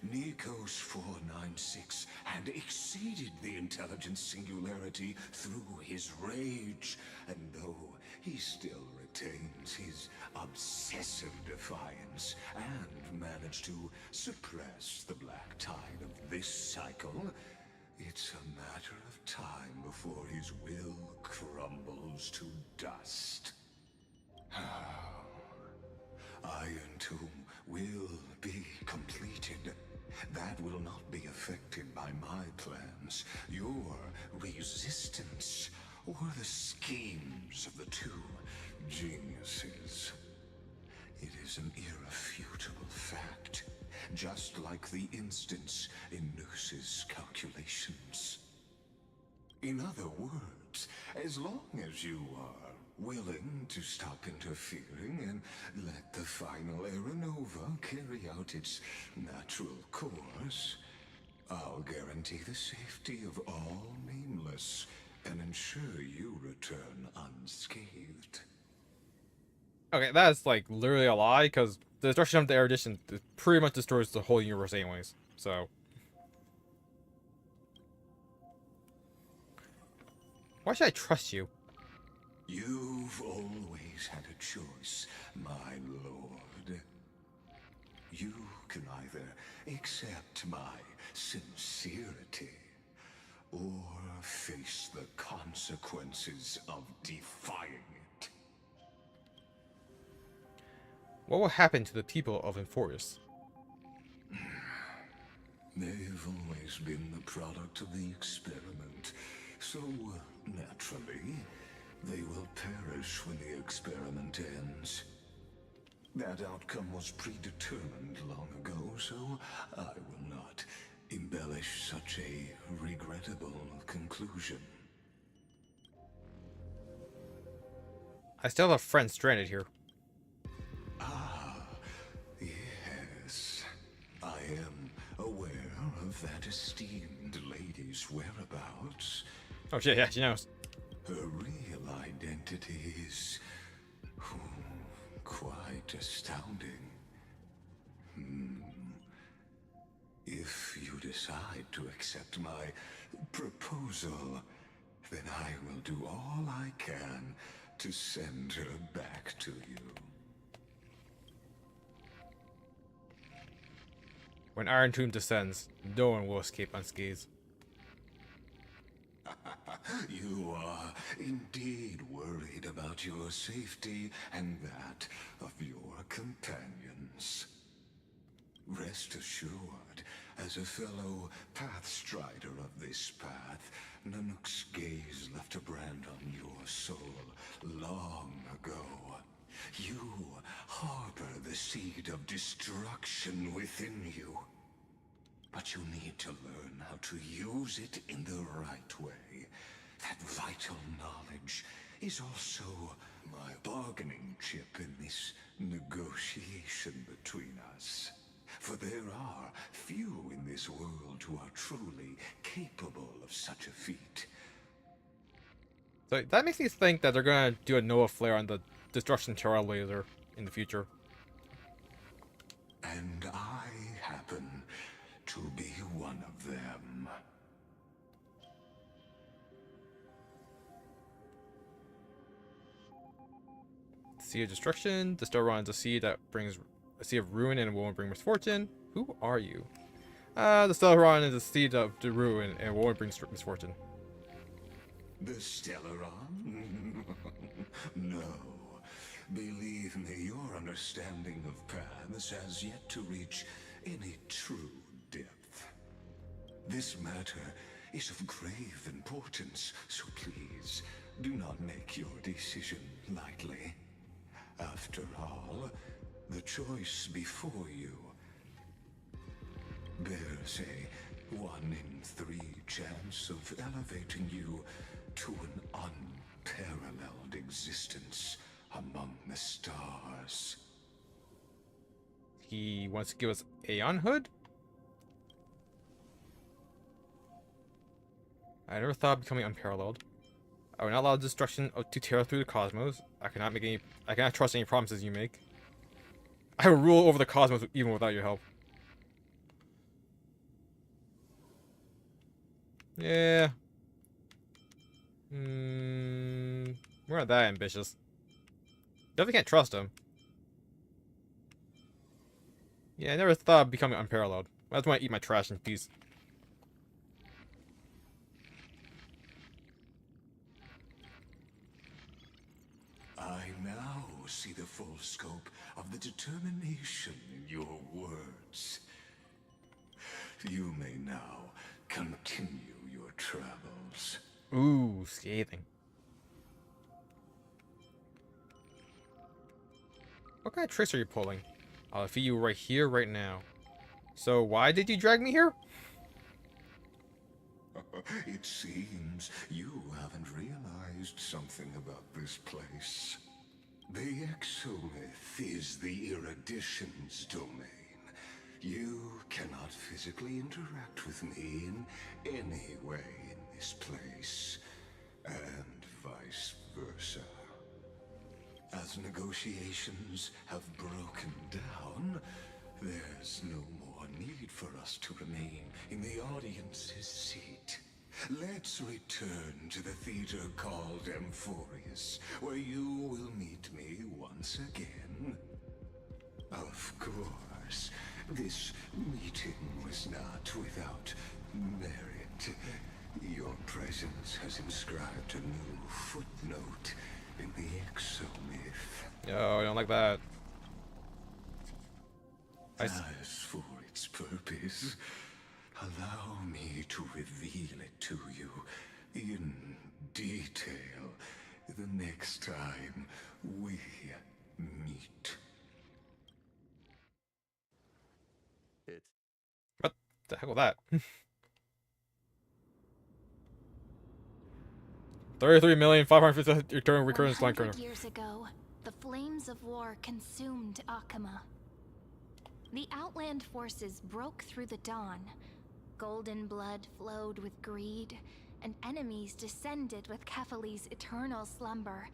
Nikos 496 had exceeded the intelligence singularity through his rage, and though he still retains his obsessive defiance and managed to suppress the black tide of this cycle, it's a matter of time before his will crumbles to dust. Iron Tomb will be completed. That will not be affected by my plans, your resistance, or the schemes of the two geniuses. It is an irrefutable fact, just like the instance in Noose's calculations. In other words, as long as you are willing to stop interfering and let the final Aeronova carry out its natural course, I'll guarantee the safety of all nameless and ensure you return unscathed. Okay, that's like literally a lie, because the destruction of the erudition pretty much destroys the whole universe anyways, so. Why should I trust you? You've always had a choice, my lord. You can either accept my sincerity or face the consequences of defying it. What will happen to the people of Enforius? They've always been the product of the experiment, so naturally, they will perish when the experiment ends. That outcome was predetermined long ago, so I will not embellish such a regrettable conclusion. I still have a friend stranded here. Ah, yes. I am aware of that esteemed lady's whereabouts. Oh shit, yeah, she knows. Her real identity is quite astounding. If you decide to accept my proposal, then I will do all I can to send her back to you. When Iron Tomb descends, no one will escape unscathed. You are indeed worried about your safety and that of your companions. Rest assured, as a fellow pathstrider of this path, Nanook's gaze left a brand on your soul long ago. You harbor the seed of destruction within you. But you need to learn how to use it in the right way. That vital knowledge is also my bargaining chip in this negotiation between us. For there are few in this world who are truly capable of such a feat. So that makes me think that they're gonna do a Noah flare on the Destruction Terror laser in the future. And I happen to be one of them. Sea of Destruction. The star runs a sea that brings a sea of ruin and won't bring misfortune. Who are you? The Stellaron is a seed of the ruin and won't bring misfortune. The Stellaron? No. Believe me, your understanding of paths has yet to reach any true depth. This matter is of grave importance, so please, do not make your decision lightly. After all, the choice before you bears a 1 in 3 chance of elevating you to an unparalleled existence among the stars. He wants to give us Aeon Hood? I never thought of becoming unparalleled. I will not allow destruction to tear through the cosmos. I cannot trust any promises you make. I will rule over the cosmos even without your help. Yeah. We're not that ambitious. Definitely can't trust him. Yeah, I never thought of becoming unparalleled. I just want to eat my trash in peace. I now see the full scope of the determination in your words. You may now continue your travels. Ooh, scathing. What kind of tricks are you pulling? I'll defeat you right here, right now. So why did you drag me here? It seems you haven't realized something about this place. The exomyth is the erudition's domain. You cannot physically interact with me in any way in this place, and vice versa. As negotiations have broken down, there's no more need for us to remain in the audience's seat. Let's return to the theater called Amphorius, where you will meet me once again. Of course, this meeting was not without merit. Your presence has inscribed a new footnote in the exomyth. Yo, I don't like that. As for its purpose, allow me to reveal it to you in detail the next time we meet. What the heck was that? 33,550,000 return recurrence line 100 years ago, the flames of war consumed Akama. The Outland forces broke through the dawn. Golden blood flowed with greed, and enemies descended with Kephali's eternal slumber,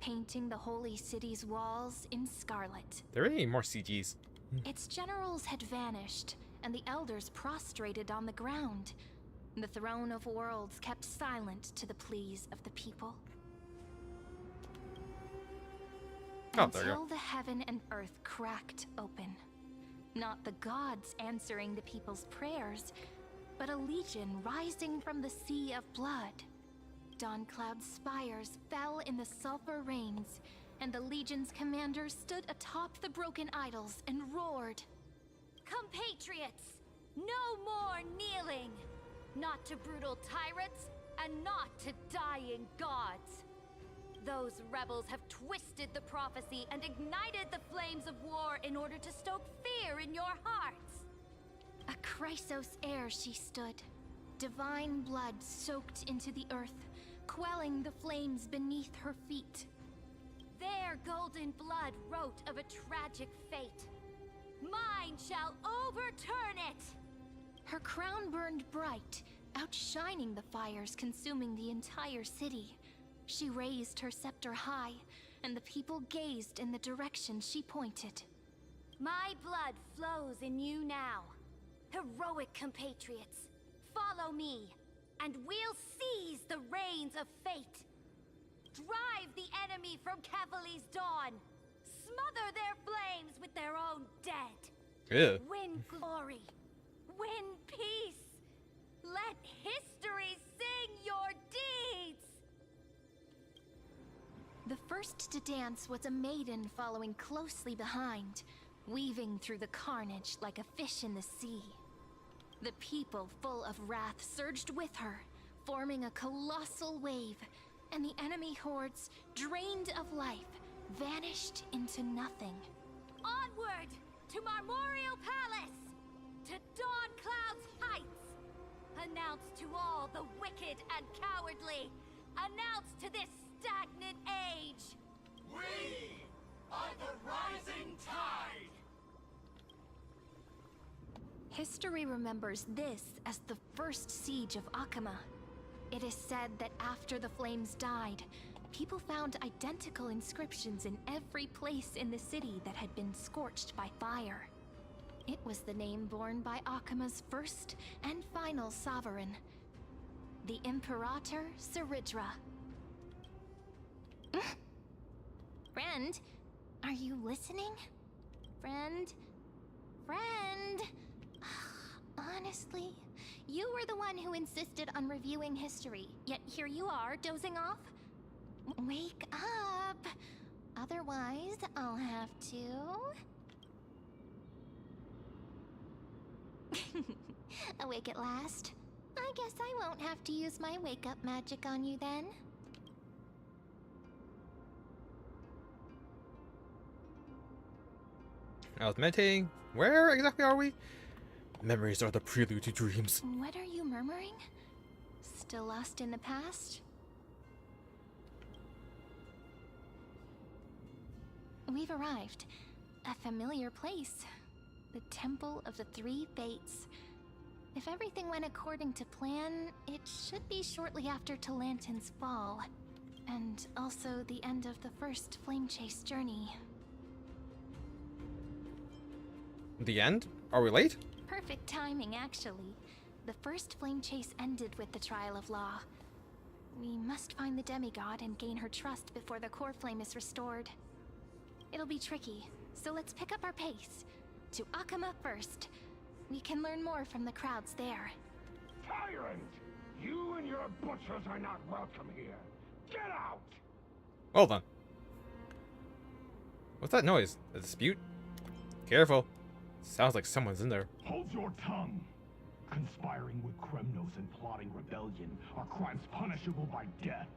painting the holy city's walls in scarlet. There really need more CGs. Its generals had vanished, and the elders prostrated on the ground. The throne of worlds kept silent to the pleas of the people. Oh, there you go. Until the heaven and earth cracked open. Not the gods answering the people's prayers, but a legion rising from the sea of blood. Dawncloud's spires fell in the sulfur rains, and the legion's commander stood atop the broken idols and roared. Compatriots, no more kneeling! Not to brutal tyrants, and not to dying gods. Those rebels have twisted the prophecy and ignited the flames of war in order to stoke fear in your hearts. A Chrysos heir she stood, divine blood soaked into the earth, quelling the flames beneath her feet. Their golden blood wrote of a tragic fate. Mine shall overturn it! Her crown burned bright, outshining the fires consuming the entire city. She raised her scepter high, and the people gazed in the direction she pointed. My blood flows in you now. Heroic compatriots, follow me, and we'll seize the reins of fate. Drive the enemy from Cavali's dawn. Smother their flames with their own dead. Yeah. Win glory. Win peace. Let history sing your deeds. The first to dance was a maiden following closely behind, weaving through the carnage like a fish in the sea. The people, full of wrath, surged with her, forming a colossal wave, and the enemy hordes, drained of life, vanished into nothing. Onward to Marmorial Palace, to Dawn Cloud's heights. Announce to all the wicked and cowardly. Announce to this stagnant age. We are the rising tide! History remembers this as the first siege of Akama. It is said that after the flames died, people found identical inscriptions in every place in the city that had been scorched by fire. It was the name borne by Akama's first and final sovereign, the Imperator Saridra. Friend, are you listening? Friend? Friend? Honestly, you were the one who insisted on reviewing history, yet here you are, dozing off? Wake up! Otherwise, I'll have to... Awake at last? I guess I won't have to use my wake-up magic on you then. I was meditating. Where exactly are we? Memories are the prelude to dreams. What are you murmuring? Still lost in the past? We've arrived. A familiar place. The Temple of the Three Fates. If everything went according to plan, it should be shortly after Talantin's fall. And also the end of the first Flame Chase journey. The end? Are we late? Perfect timing, actually. The first Flame Chase ended with the Trial of Law. We must find the demigod and gain her trust before the core flame is restored. It'll be tricky, so let's pick up our pace. To Akama first. We can learn more from the crowds there. Tyrant! You and your butchers are not welcome here. Get out! Hold on. What's that noise? A dispute? Careful. Sounds like someone's in there. Hold your tongue! Conspiring with Kremnos and plotting rebellion are crimes punishable by death.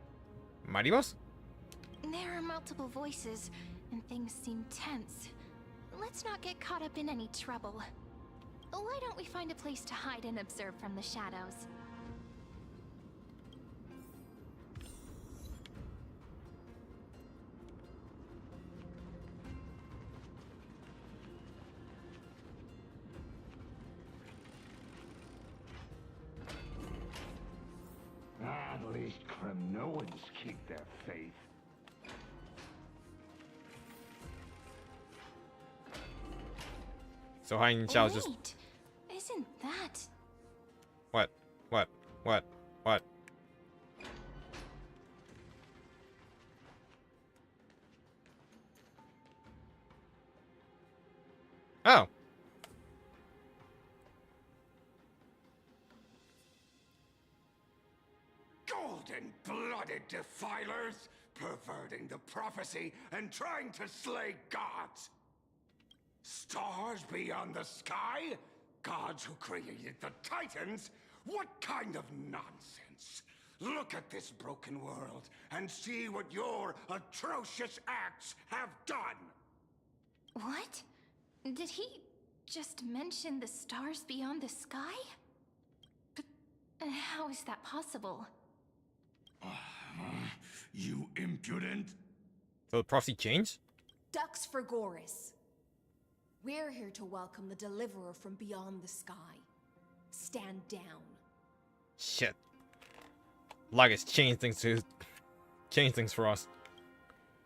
Mighty Boss? There are multiple voices, and things seem tense. Let's not get caught up in any trouble. Why don't we find a place to hide and observe from the shadows? At least Kremnoans keep their faith. So Hein Xiao's just... Wait, isn't that... What? Oh. Golden-blooded defilers, perverting the prophecy and trying to slay gods. Stars beyond the sky? Gods who created the Titans? What kind of nonsense? Look at this broken world and see what your atrocious acts have done! What? Did he just mention the stars beyond the sky? But how is that possible? You impudent! So the prophecy changed? Dux for Goris. We're here to welcome the deliverer from beyond the sky. Stand down. Shit. Like it's changed things for us.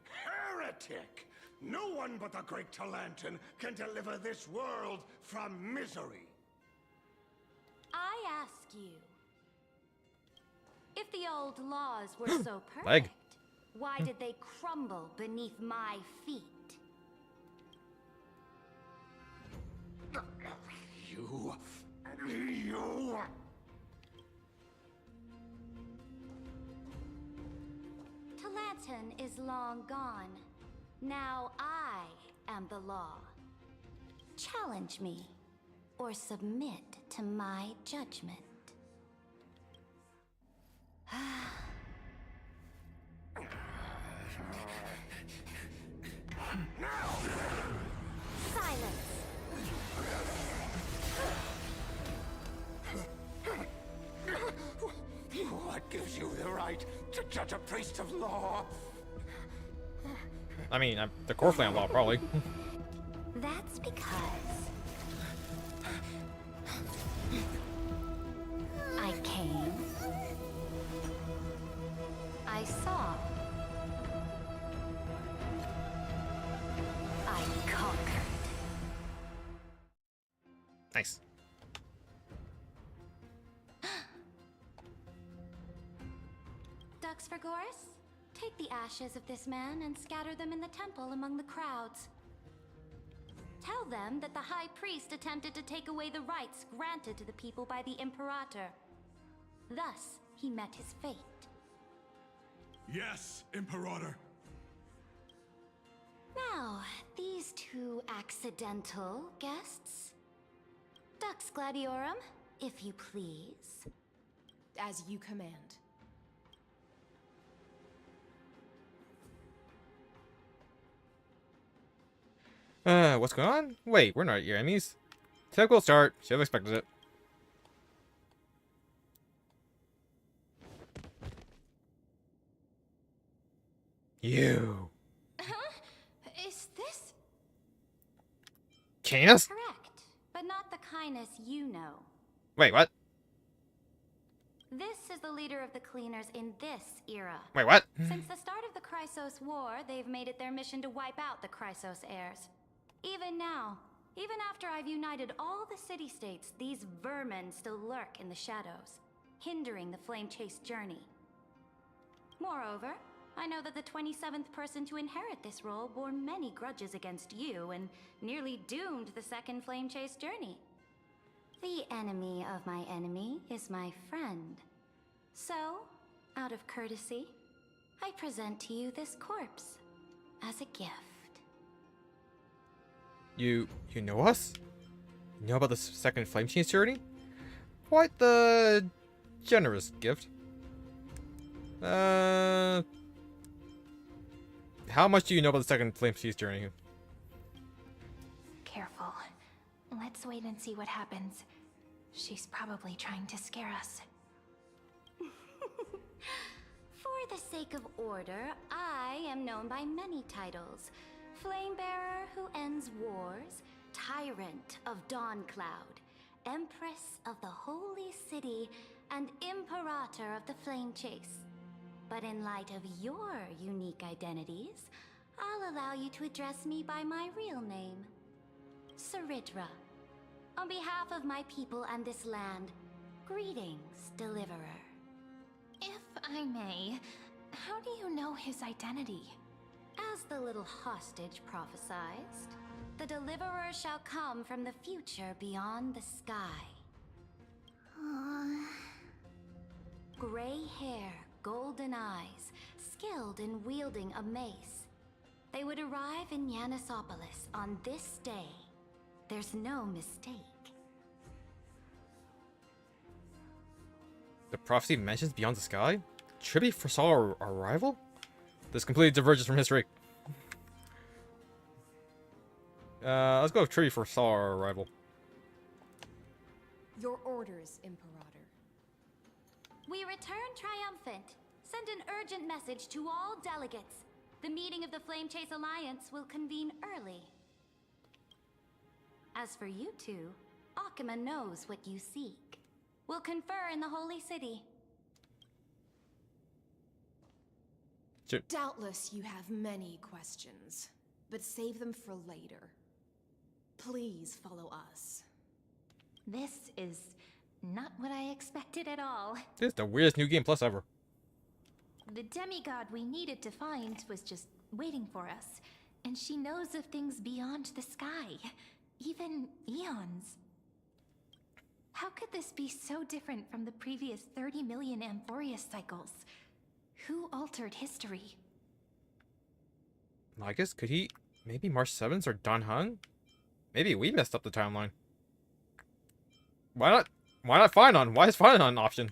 Heretic! No one but the great Talantin can deliver this world from misery. I ask you, if the old laws were so perfect, Leg. why did they crumble beneath my feet? You... Talantin is long gone. Now I am the law. Challenge me, or submit to my judgment. Silence! What gives you the right to judge a priest of law? I mean, the Corfland law, probably. That's because I came, I saw, I conquered. Nice. Dux for Goris, take the ashes of this man and scatter them in the temple among the crowds. Tell them that the High Priest attempted to take away the rights granted to the people by the Imperator. Thus, he met his fate. Yes, Imperator. Now, these two accidental guests. Dux Gladiorum, if you please. As you command. What's going on? Wait, we're not your enemies. Typical start. Should have expected it. You. Huh? Is this Canis? correct? But not the kindness you know. Wait, what? This is the leader of the Cleaners in this era. Wait, what? Since the start of the Chrysos War, they've made it their mission to wipe out the Chrysos heirs. Even now, even after I've united all the city-states, these vermin still lurk in the shadows, hindering the flame-chased journey. Moreover, I know that the 27th person to inherit this role bore many grudges against you and nearly doomed the second flame-chased journey. The enemy of my enemy is my friend. So, out of courtesy, I present to you this corpse as a gift. You know us? You know about the second flame change journey? Quite the generous gift. How much do you know about the second flame change journey? Careful. Let's wait and see what happens. She's probably trying to scare us. For the sake of order, I am known by many titles. Flamebearer who ends wars, Tyrant of Dawncloud, Empress of the Holy City, and Imperator of the Flame Chase. But in light of your unique identities, I'll allow you to address me by my real name, Saridra. On behalf of my people and this land, greetings, Deliverer. If I may, how do you know his identity? As the little hostage prophesied, the Deliverer shall come from the future beyond the sky. Gray hair, golden eyes, skilled in wielding a mace. They would arrive in Yanisopolis on this day. There's no mistake. The prophecy mentions beyond the sky? Tribute foresaw our arrival? This completely diverges from history. Let's go with Tribute foresaw our arrival. Your orders, Imperator. We return triumphant. Send an urgent message to all delegates. The meeting of the Flame Chase Alliance will convene early. As for you two, Akuma knows what you seek. We'll confer in the Holy City. Sure. Doubtless you have many questions, but save them for later. Please follow us. This is not what I expected at all. This is the weirdest New Game Plus ever. The demigod we needed to find was just waiting for us, and she knows of things beyond the sky, even eons. How could this be so different from the previous 30 million Amphorius cycles? Who altered history? I guess, could he... Maybe March 7th or Dan Heng? Maybe we messed up the timeline. Why not? Why not Finon? Why is Finon an option?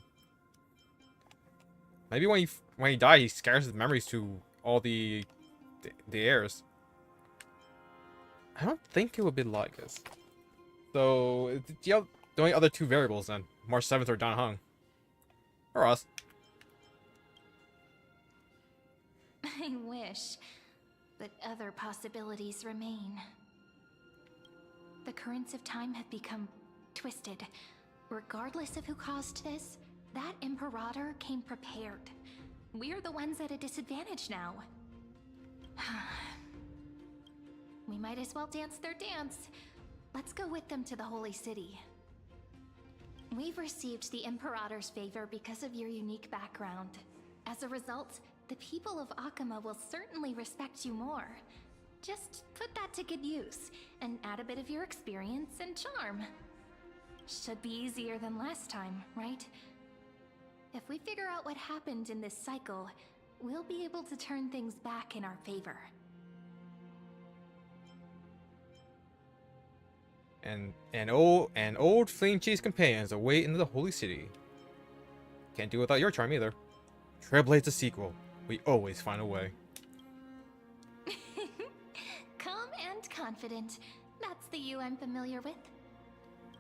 Maybe when he died, he scatters his memories to all the heirs. I don't think it would be like this. So, the only other two variables then. March 7th or Dan Heng. Or us. I wish, but other possibilities remain. The currents of time have become twisted. Regardless of who caused this, that Imperator came prepared. We're the ones at a disadvantage now. We might as well dance their dance. Let's go with them to the Holy City. We've received the Imperator's favor because of your unique background. As a result, the people of Akuma will certainly respect you more. Just put that to good use, and add a bit of your experience and charm. Should be easier than last time, right? If we figure out what happened in this cycle, we'll be able to turn things back in our favor. And old Flame Chase companions await in the Holy City. Can't do without your charm either. Trailblaze the sequel. We always find a way. Calm and confident. That's the you I'm familiar with.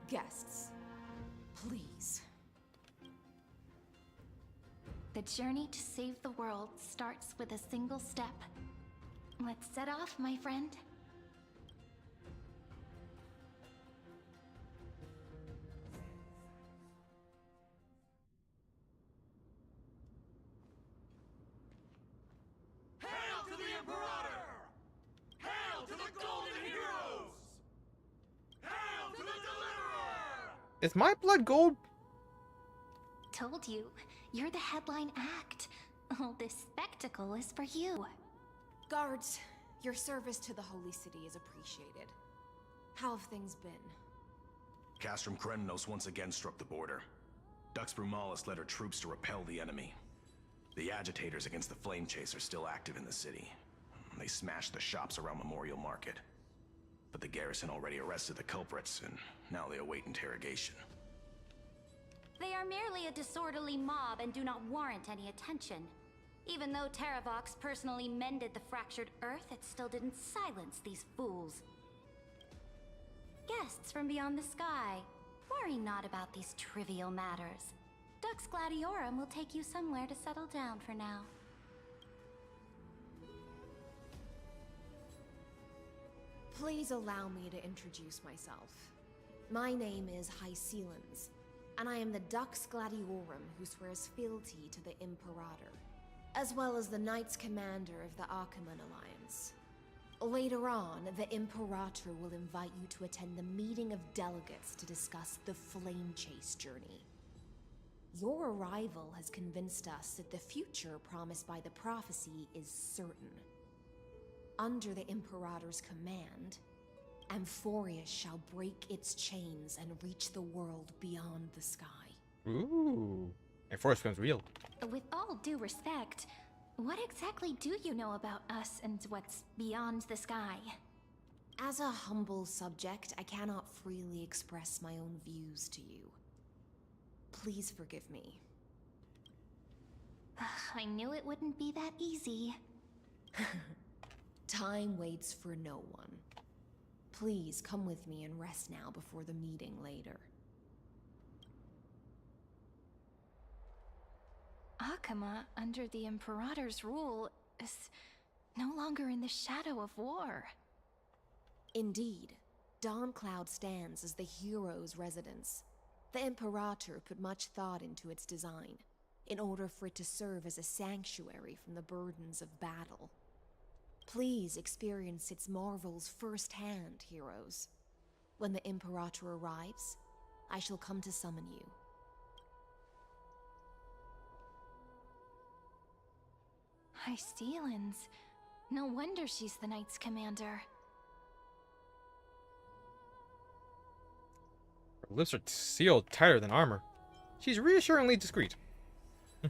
Guests, please. The journey to save the world starts with a single step. Let's set off, my friend. Hail to the Imperator! Hail to the Golden Heroes! Hail to the Deliverer! Is my blood gold? Told you, you're the headline act. All this spectacle is for you. Guards, your service to the Holy City is appreciated. How have things been? Castrum Krennos once again struck the border. Dux Brumalis led her troops to repel the enemy. The agitators against the Flame Chase are still active in the city. They smashed the shops around Memorial Market. But the garrison already arrested the culprits, and now they await interrogation. They are merely a disorderly mob and do not warrant any attention. Even though Terravox personally mended the fractured Earth, it still didn't silence these fools. Guests from beyond the sky, worry not about these trivial matters. Dux Gladiorum will take you somewhere to settle down for now. Please allow me to introduce myself. My name is Hycelens, and I am the Dux Gladiorum who swears fealty to the Imperator, as well as the Knights Commander of the Achaemen Alliance. Later on, the Imperator will invite you to attend the meeting of delegates to discuss the Flame Chase journey. Your arrival has convinced us that the future promised by the prophecy is certain. Under the Imperator's command, Amphorius shall break its chains and reach the world beyond the sky. Ooh. And Force becomes real. With all due respect, what exactly do you know about us and what's beyond the sky? As a humble subject, I cannot freely express my own views to you. Please forgive me. I knew it wouldn't be that easy. Time waits for no one. Please come with me and rest now before the meeting later. Yakima, under the Imperator's rule, is no longer in the shadow of war. Indeed, Dawncloud stands as the hero's residence. The Imperator put much thought into its design, in order for it to serve as a sanctuary from the burdens of battle. Please experience its marvels firsthand, heroes. When the Imperator arrives, I shall come to summon you. High Steelens. No wonder she's the Knight's commander. Her lips are sealed tighter than armor. She's reassuringly discreet.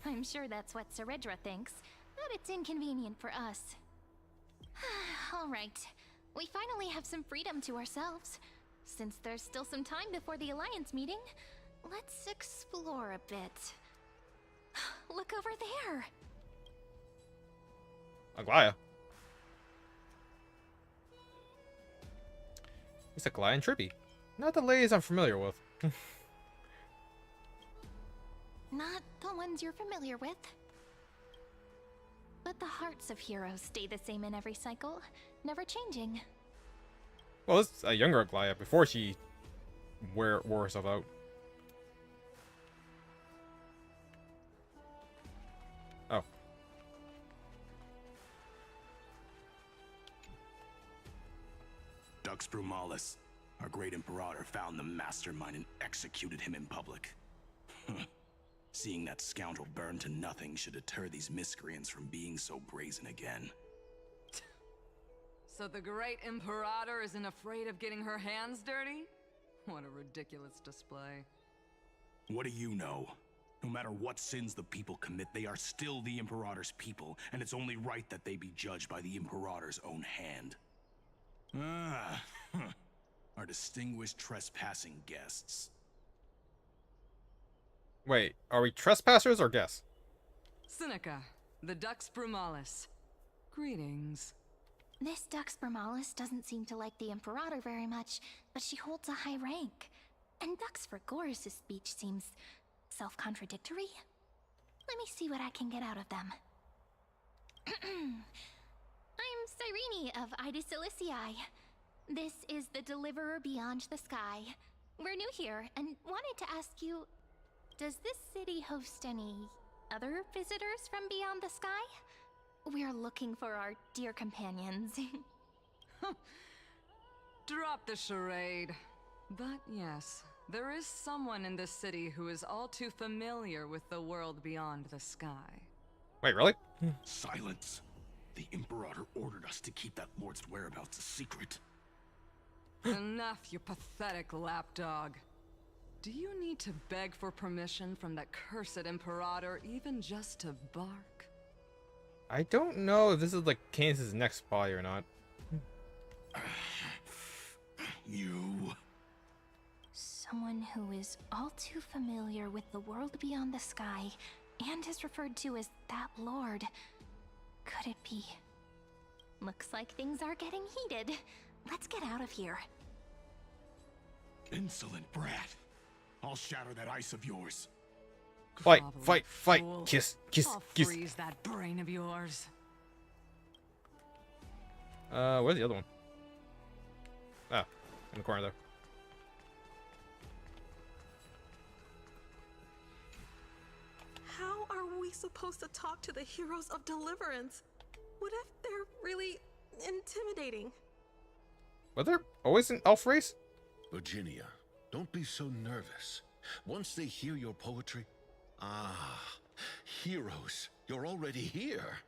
I'm sure that's what Seredra thinks, but it's inconvenient for us. Alright, we finally have some freedom to ourselves. Since there's still some time before the Alliance meeting, let's explore a bit. Look over there! Aglaya. It's Aglaya and Trippy. Not the ladies I'm familiar with. Not the ones you're familiar with. But the hearts of heroes stay the same in every cycle, never changing. Well, it's a younger Aglaya before she wore herself out. Oh. Dux Brumalis, our great Imperator, found the mastermind and executed him in public. Seeing that scoundrel burn to nothing should deter these miscreants from being so brazen again. So the great Imperator isn't afraid of getting her hands dirty? What a ridiculous display. What do you know? No matter what sins the people commit, they are still the Imperator's people, and it's only right that they be judged by the Imperator's own hand. Our distinguished trespassing guests. Wait, are we trespassers or guests? Seneca, the Dux Brumalis. Greetings. This Dux Brumalis doesn't seem to like the Imperator very much, but she holds a high rank. And Dux Vergoris' speech seems self-contradictory. Let me see what I can get out of them. I'm Cyrene of Ida Silicii. This is the Deliverer Beyond the Sky. We're new here and wanted to ask you, does this city host any other visitors from beyond the sky? We're looking for our dear companions. Drop the charade. But yes, there is someone in this city who is all too familiar with the world beyond the sky. Wait, really? Silence. The Imperator ordered us to keep that lord's whereabouts a secret. Enough, you pathetic lapdog. Do you need to beg for permission from that cursed Imperator even just to bark? I don't know if this is like Canis' next spy or not. You... Someone who is all too familiar with the world beyond the sky and is referred to as that lord. Could it be? Looks like things are getting heated. Let's get out of here. Insolent brat. I'll shatter that ice of yours. Fight, Groveling fight, fight. fool. Kiss, kiss, I'll kiss. freeze that brain of yours. Where's the other one? Ah, in the corner there. How are we supposed to talk to the heroes of Deliverance? What if they're really intimidating? Were there always an elf race? Virginia, don't be so nervous. Once they hear your poetry... Ah, heroes, you're already here.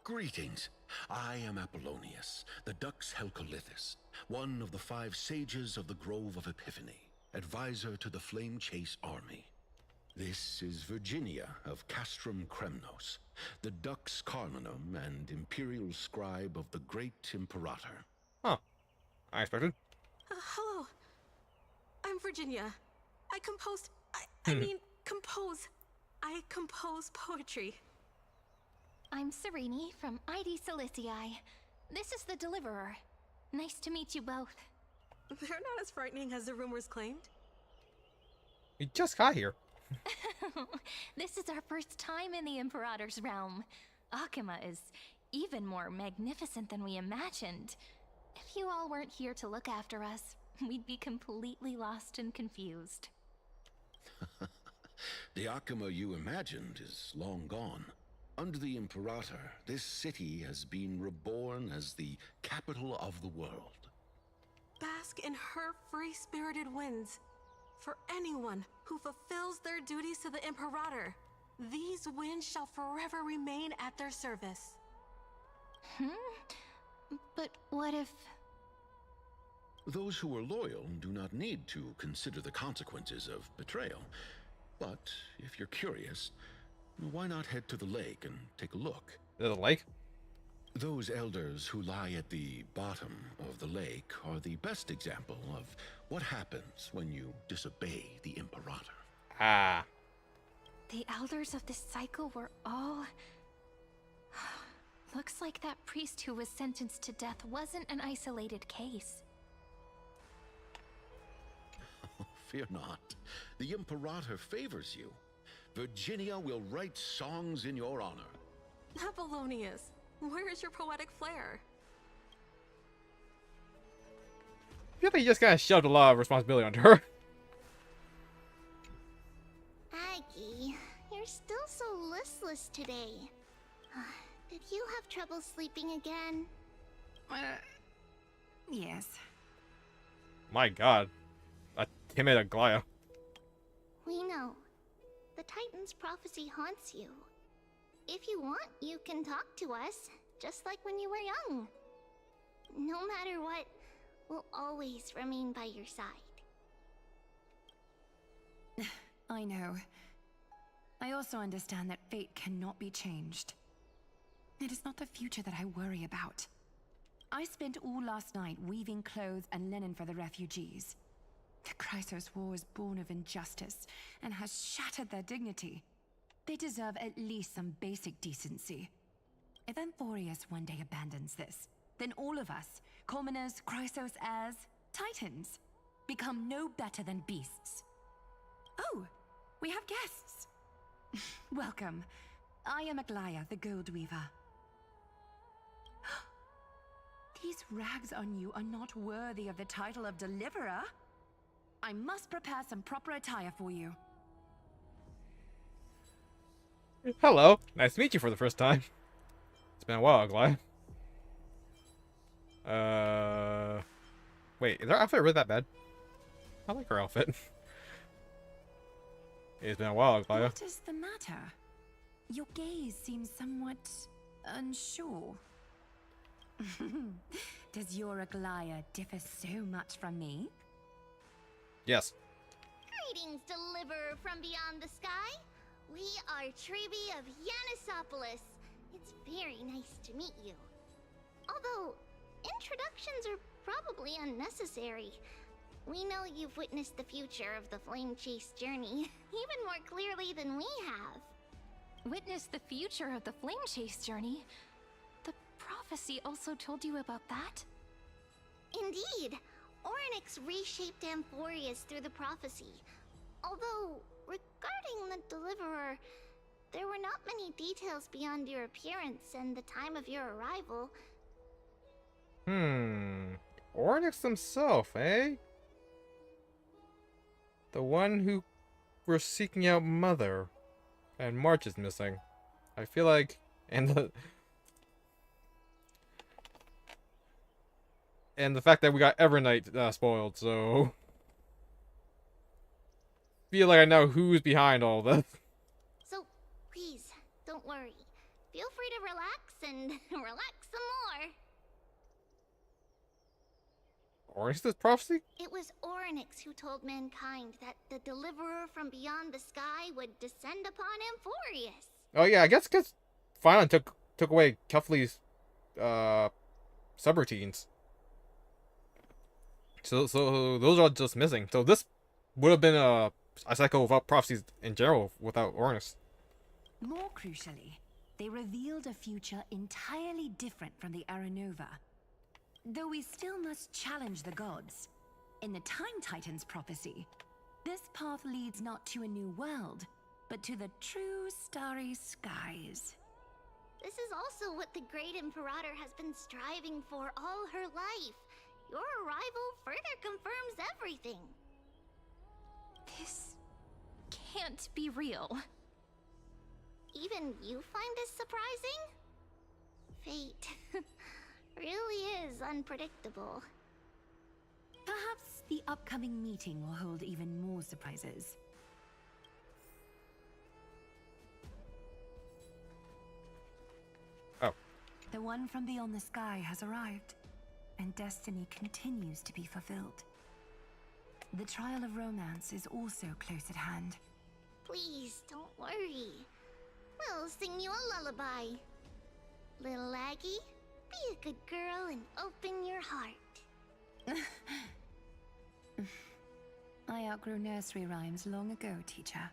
Greetings. I am Apollonius, the Dux Helcolithus, one of the 5 sages of the Grove of Epiphany, advisor to the Flame Chase army. This is Virginia of Castrum Kremnos, the Dux Carminum and imperial scribe of the great Imperator. Huh. I expected. Hello. I'm Virginia. I compose poetry. I'm Cyrene from Ida Silicii. This is the Deliverer. Nice to meet you both. They're not as frightening as the rumors claimed. We just got here. This is our first time in the Imperator's realm. Akuma is even more magnificent than we imagined. If you all weren't here to look after us, we'd be completely lost and confused. The Akuma you imagined is long gone. Under the Imperator, this city has been reborn as the capital of the world. Bask in her free-spirited winds. For anyone who fulfills their duties to the Imperator, these winds shall forever remain at their service. But what if... Those who are loyal do not need to consider the consequences of betrayal. But if you're curious, why not head to the lake and take a look? The lake? Those elders who lie at the bottom of the lake are the best example of what happens when you disobey the Imperator. Ah. The elders of this cycle were all... Looks like that priest who was sentenced to death wasn't an isolated case. Fear not. The Imperator favors you. Virginia will write songs in your honor. Apollonius, where is your poetic flair? I feel like he just kind of shoved a lot of responsibility onto her. Aggie, you're still so listless today. Did you have trouble sleeping again? Yes. My god. A timid Aglaya. We know. The Titan's prophecy haunts you. If you want, you can talk to us, just like when you were young. No matter what, we'll always remain by your side. I know. I also understand that fate cannot be changed. It is not the future that I worry about. I spent all last night weaving clothes and linen for the refugees. The Chrysos War is born of injustice and has shattered their dignity. They deserve at least some basic decency. If Amphorius one day abandons this, then all of us, commoners, Chrysos heirs, Titans, become no better than beasts. Oh, we have guests. Welcome. I am Aglaya, the Gold Weaver. These rags on you are not worthy of the title of Deliverer. I must prepare some proper attire for you. Hello. Nice to meet you for the first time. It's been a while, Aglaya. Wait, is her outfit really that bad? I like her outfit. It's been a while, Aglaya. What is the matter? Your gaze seems somewhat unsure. Does your Aglaya differ so much from me? Yes. Greetings, Deliverer from beyond the sky. We are Trebi of Yanisopolis. It's very nice to meet you. Although, introductions are probably unnecessary. We know you've witnessed the future of the Flame Chase journey even more clearly than we have. Witnessed the future of the Flame Chase journey? The prophecy also told you about that? Indeed. Orynyx reshaped Amphorius through the prophecy. Although, regarding the Deliverer, there were not many details beyond your appearance and the time of your arrival. Orynyx himself, eh? The one who we're seeking out Mother. And March is missing. I feel like... And the fact that we got Evernight spoiled, so... Feel like I know who's behind all this. So, please, don't worry. Feel free to relax and relax some more. Orynyx's prophecy? It was Orynyx who told mankind that the Deliverer from beyond the sky would descend upon Amphorius. Oh yeah, I guess because finally took away Cuffley's subroutines. So those are just missing. So this would have been a cycle without prophecies in general without Orynyx. More crucially, they revealed a future entirely different from the Aranova. Though we still must challenge the gods. In the Time Titan's prophecy, This path leads not to a new world, but to the true starry skies. This is also what the Great Imperator has been striving for all her life. Your arrival further confirms everything. This can't be real. Even you find this surprising? Fate really is unpredictable. Perhaps the upcoming meeting will hold even more surprises. Oh. The one from beyond the sky has arrived, and destiny continues to be fulfilled. The trial of romance is also close at hand. Please don't worry. We'll sing you a lullaby. Little Aggie, be a good girl and open your heart. I outgrew nursery rhymes long ago, teacher.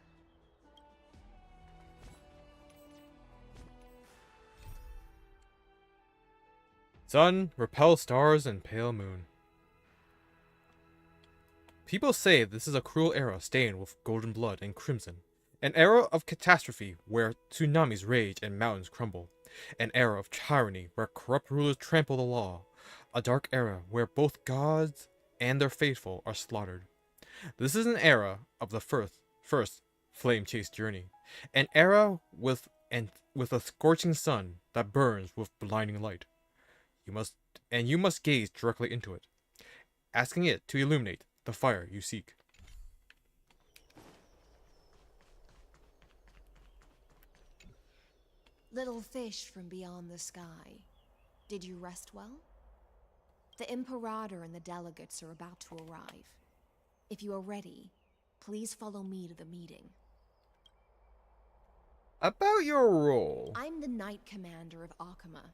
Sun, repel stars, and pale moon. People say this is a cruel era stained with golden blood and crimson. An era of catastrophe where tsunamis rage and mountains crumble. An era of tyranny where corrupt rulers trample the law. A dark era where both gods and their faithful are slaughtered. This is an era of the first flame chase journey. An era with a scorching sun that burns with blinding light. You must gaze directly into it, asking it to illuminate the fire you seek. Little fish from beyond the sky, did you rest well? The Imperator and the delegates are about to arrive. If you are ready, please follow me to the meeting. About your role. I'm the Knight Commander of Akama,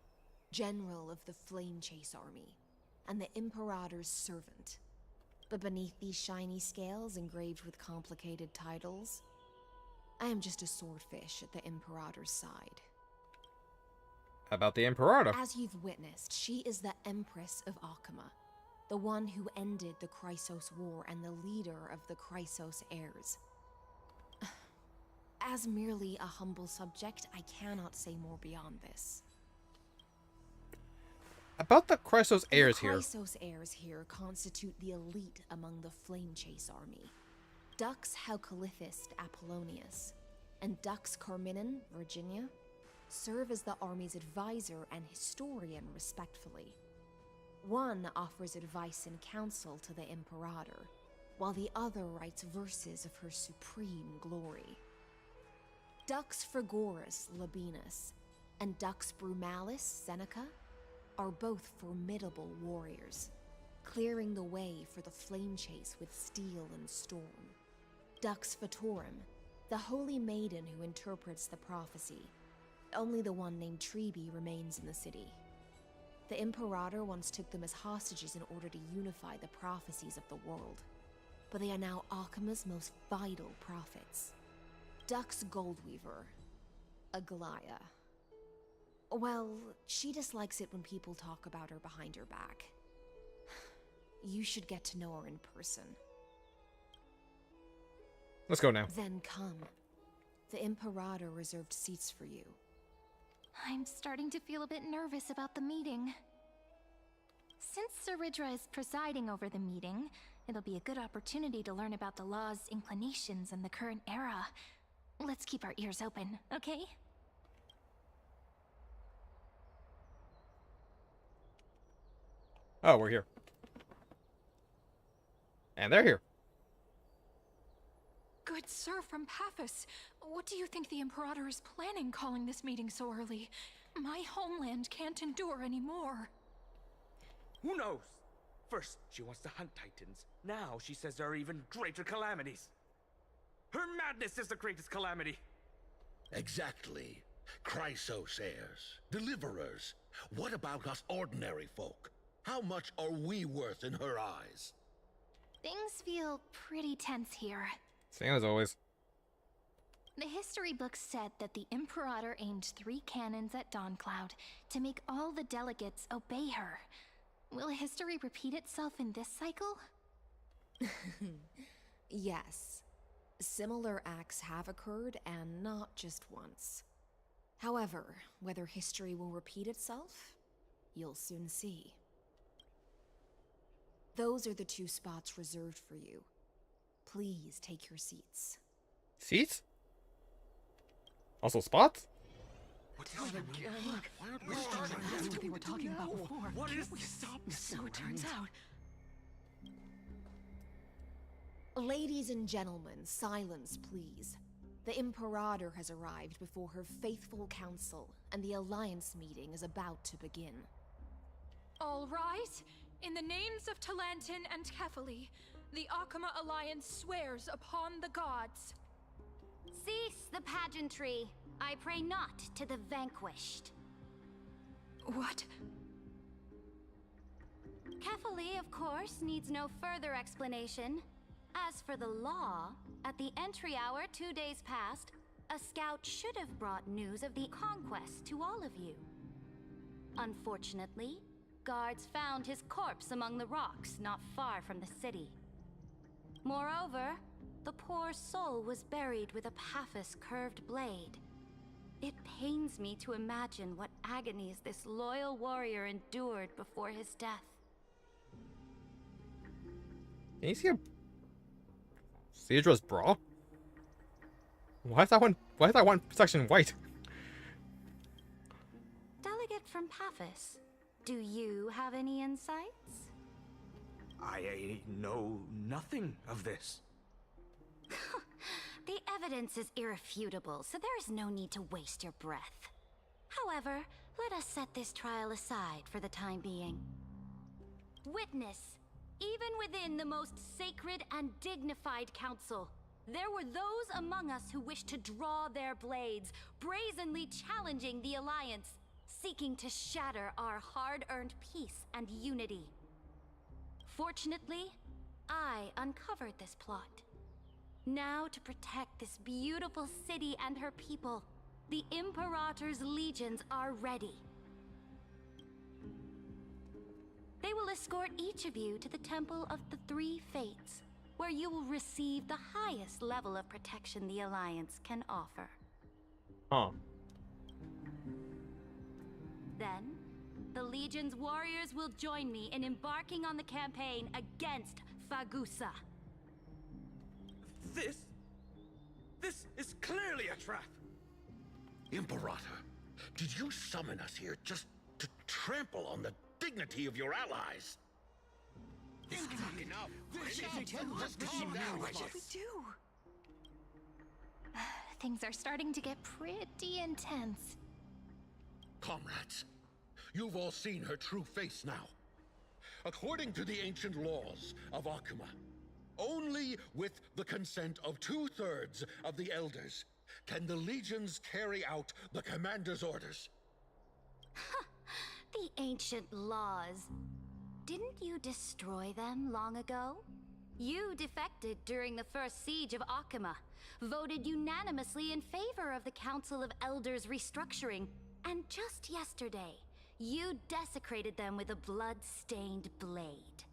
General of the Flame Chase Army, and the Imperator's servant. But beneath these shiny scales engraved with complicated titles, I am just a swordfish at the Imperator's side. About the Imperator. As you've witnessed, she is the Empress of Akama, the one who ended the Chrysos War and the leader of the Chrysos heirs. As merely a humble subject, I cannot say more beyond this. About the Chrysos heirs here. The Chrysos heirs here constitute the elite among the Flame Chase army. Dux Haucalithist Apollonius and Dux Carminin, Virginia, serve as the army's advisor and historian respectfully. One offers advice and counsel to the Imperator, while the other writes verses of her supreme glory. Dux Frigoris Labienus and Dux Brumalis Seneca are both formidable warriors, clearing the way for the flame chase with steel and storm. Dux Fatorum, the holy maiden who interprets the prophecy. Only the one named Treeby remains in the city. The Imperator once took them as hostages in order to unify the prophecies of the world, but they are now Akama's most vital prophets. Dux Goldweaver, Aglaya. Well, she dislikes it when people talk about her behind her back. You should get to know her in person. Let's go now. Then come. The Imperator reserved seats for you. I'm starting to feel a bit nervous about the meeting. Since Saridra is presiding over the meeting, it'll be a good opportunity to learn about the law's inclinations in the current era. Let's keep our ears open, okay? Oh, we're here. And they're here. Good sir from Paphos, what do you think the Imperator is planning calling this meeting so early? My homeland can't endure anymore. Who knows? First, she wants to hunt Titans. Now she says there are even greater calamities. Her madness is the greatest calamity. Exactly. Chrysos heirs, deliverers. What about us ordinary folk? How much are we worth in her eyes? Things feel pretty tense here. Same as always. The history books said that the Imperator aimed 3 cannons at Dawncloud to make all the delegates obey her. Will history repeat itself in this cycle? Yes. Similar acts have occurred, and not just once. However, whether history will repeat itself, you'll soon see. Those are the 2 spots reserved for you. Please take your seats. Seats? Also spots? What they were talking about before. What is this? Stop. So it turns out. Ladies and gentlemen, silence, please. The Imperator has arrived before her faithful council, and the Alliance meeting is about to begin. All rise. In the names of Talantin and Kefali, the Akama Alliance swears upon the gods. Cease the pageantry. I pray not to the vanquished. What? Kefali, of course, needs no further explanation. As for the law, at the entry hour 2 days past, a scout should have brought news of the conquest to all of you. Unfortunately, guards found his corpse among the rocks not far from the city. Moreover, the poor soul was buried with a Paphos curved blade. It pains me to imagine what agonies this loyal warrior endured before his death. Can you see a Cedra's bra? Why is that one section white? Delegate from Paphos, do you have any insights? I know nothing of this. The evidence is irrefutable, so there is no need to waste your breath. However, let us set this trial aside for the time being. Witness, even within the most sacred and dignified council, there were those among us who wished to draw their blades, brazenly challenging the Alliance, seeking to shatter our hard-earned peace and unity. Fortunately, I uncovered this plot. Now, to protect this beautiful city and her people, the Imperator's legions are ready. They will escort each of you to the Temple of the Three Fates, where you will receive the highest level of protection the Alliance can offer. Huh. Then, the Legion's warriors will join me in embarking on the campaign against Fagusa. This is clearly a trap! Imperator, did you summon us here just to trample on the dignity of your allies? This is not enough. What do we do? Things are starting to get pretty intense. Comrades, you've all seen her true face now. According to the ancient laws of Akuma, only with the consent of 2/3 of the elders can the legions carry out the commander's orders. The ancient laws. Didn't you destroy them long ago? You defected during the first siege of Akuma, voted unanimously in favor of the Council of Elders restructuring, and just yesterday, you desecrated them with a blood-stained blade.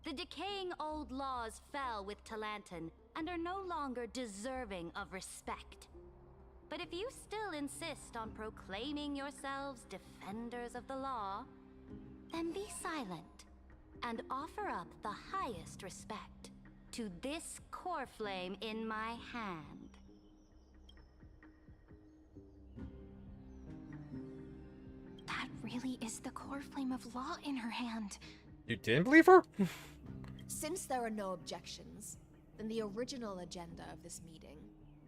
The decaying old laws fell with Talantin and are no longer deserving of respect. But if you still insist on proclaiming yourselves defenders of the law, then be silent and offer up the highest respect to this core flame in my hand. That really is the core flame of law in her hand. You didn't believe her? Since there are no objections, then the original agenda of this meeting,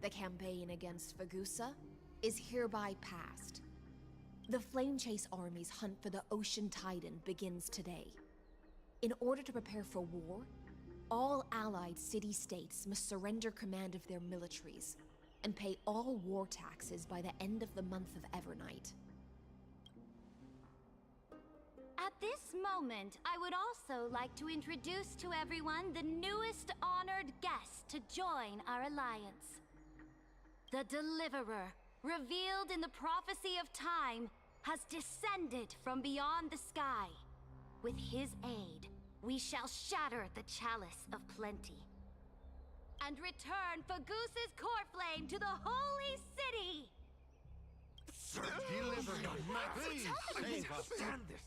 the campaign against Fagusa, is hereby passed. The Flame Chase Army's hunt for the Ocean Titan begins today. In order to prepare for war, all allied city-states must surrender command of their militaries and pay all war taxes by the end of the month of Evernight. At this moment, I would also like to introduce to everyone the newest honored guest to join our alliance. The Deliverer, revealed in the prophecy of time, has descended from beyond the sky. With his aid, we shall shatter the chalice of plenty. and return Fagoos's core flame to the holy city. Deliver your Please, save us. stand this.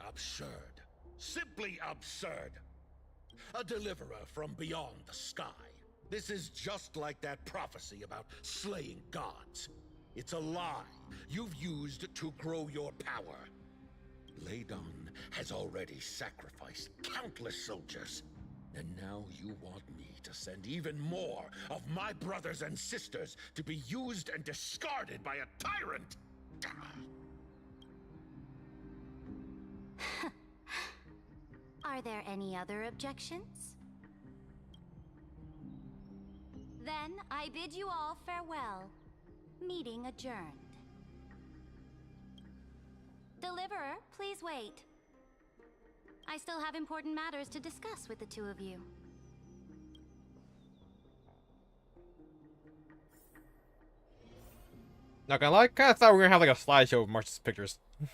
Absurd. Simply absurd. A deliverer from beyond the sky. This is just like that prophecy about slaying gods. It's a lie you've used to grow your power. Ladon has already sacrificed countless soldiers. And now you want me to send even more of my brothers and sisters to be used and discarded by a tyrant? Are there any other objections? Then I bid you all farewell. Meeting adjourned. Deliverer, please wait. I still have important matters to discuss with the two of you. Not gonna lie, kinda thought we were gonna have like a slideshow of March's pictures. I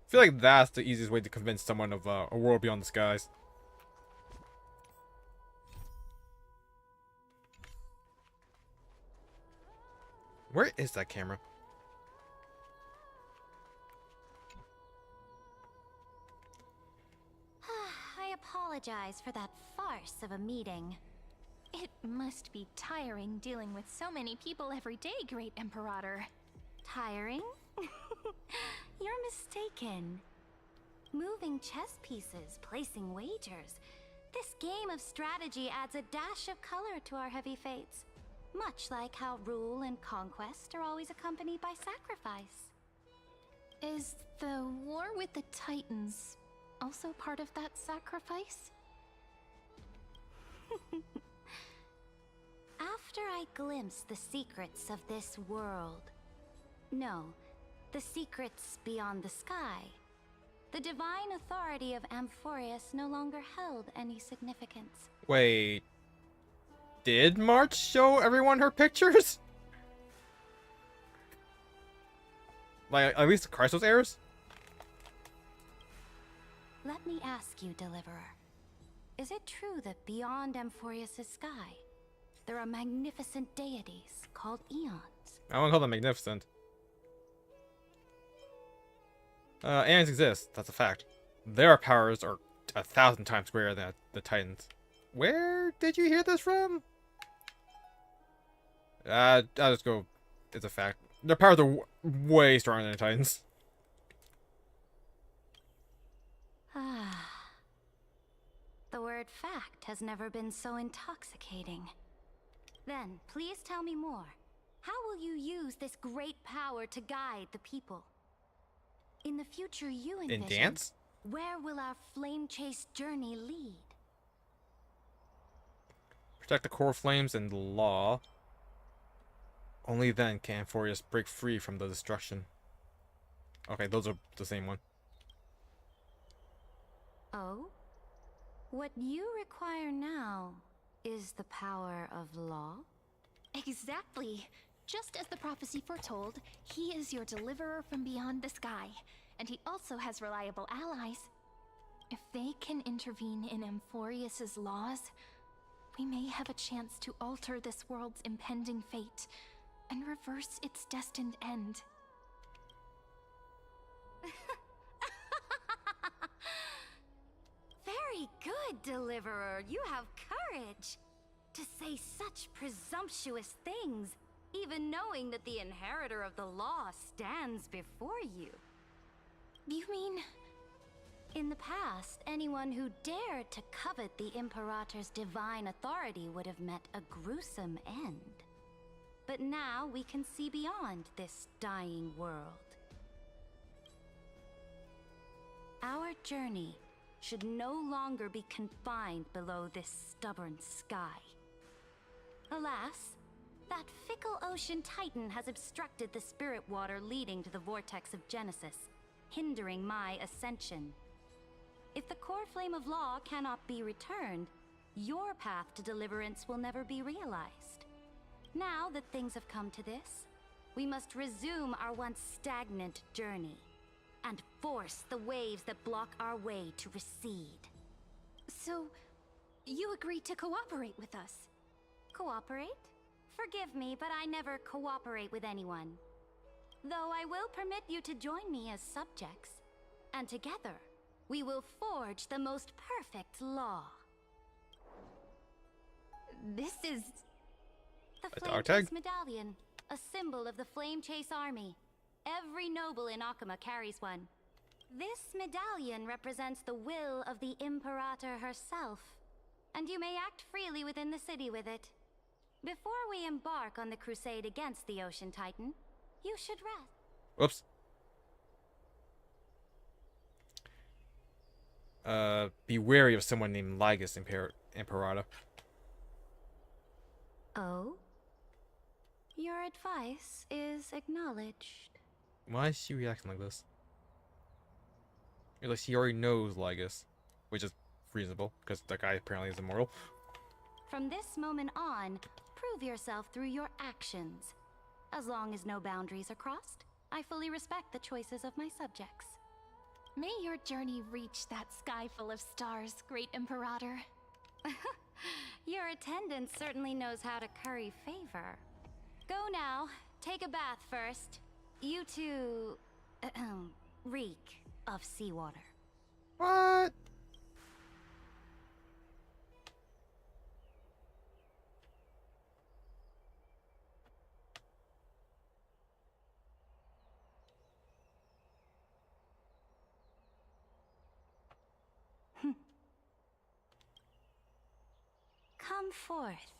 feel like that's the easiest way to convince someone of a world beyond the skies. Where is that camera? I apologize for that farce of a meeting. It must be tiring dealing with so many people every day, Great Imperator. Tiring? You're mistaken. Moving chess pieces, placing wagers. This game of strategy adds a dash of color to our heavy fates. Much like how rule and conquest are always accompanied by sacrifice. Is the war with the Titans also part of that sacrifice? After I glimpsed the secrets of this world, no, the secrets beyond the sky, the divine authority of Amphorius no longer held any significance. Wait. Did March show everyone her pictures? Like, at least the Chrysos heirs? Let me ask you, Deliverer. Is it true that beyond Amphorius' sky, there are magnificent deities called eons? I won't call them magnificent. Eons exist, that's a fact. Their powers are 1,000 times greater than the Titans. Where did you hear this from? I'll just go, it's a fact. Their powers are way stronger than the Titans. Ah. The word fact has never been so intoxicating. Then, please tell me more. How will you use this great power to guide the people? In the future you envision, In dance? where will our flame chase journey lead? Protect the core flames and the law. Only then can Amphorius break free from the destruction. Okay, those are the same one. Oh? What you require now is the power of law? Exactly. Just as the prophecy foretold, he is your deliverer from beyond the sky, and he also has reliable allies. If they can intervene in Amphorius's laws, we may have a chance to alter this world's impending fate and reverse its destined end. Very good, Deliverer. You have courage. To say such presumptuous things, even knowing that the inheritor of the law stands before you. You mean... In the past, anyone who dared to covet the Imperator's divine authority would have met a gruesome end. But now we can see beyond this dying world. Our journey should no longer be confined below this stubborn sky. Alas, that fickle ocean titan has obstructed the spirit water leading to the vortex of Genesis, hindering my ascension. If the core flame of law cannot be returned, your path to deliverance will never be realized. Now that things have come to this, we must resume our once stagnant journey and force the waves that block our way to recede. So, you agreed to cooperate with us? Cooperate? Forgive me, but I never cooperate with anyone. Though I will permit you to join me as subjects. And together, we will forge the most perfect law. This is... the That's our Flame tag? Chase Medallion, a symbol of the Flame Chase Army. Every noble in Akuma carries one. This medallion represents the will of the Imperator herself, and you may act freely within the city with it. Before we embark on the crusade against the Ocean Titan, you should rest. Whoops. Be wary of someone named Ligus, Imperator. Oh? Your advice is acknowledged. Why is she reacting like this? Like she already knows Ligus, which is reasonable, because that guy apparently is immortal. From this moment on, prove yourself through your actions. As long as no boundaries are crossed, I fully respect the choices of my subjects. May your journey reach that sky full of stars, Great Imperator. Your attendant certainly knows how to curry favor. Go now. Take a bath first. You two... reek of seawater. What? Come forth,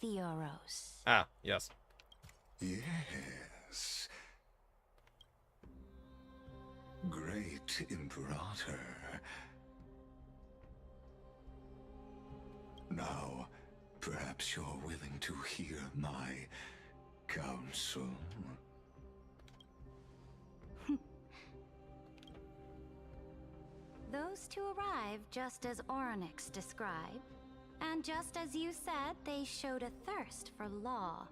Theoros. Ah, yes. Yes. Great Imperator. Now, perhaps you're willing to hear my counsel. Those two arrived just as Oronix described, and just as you said, they showed a thirst for law.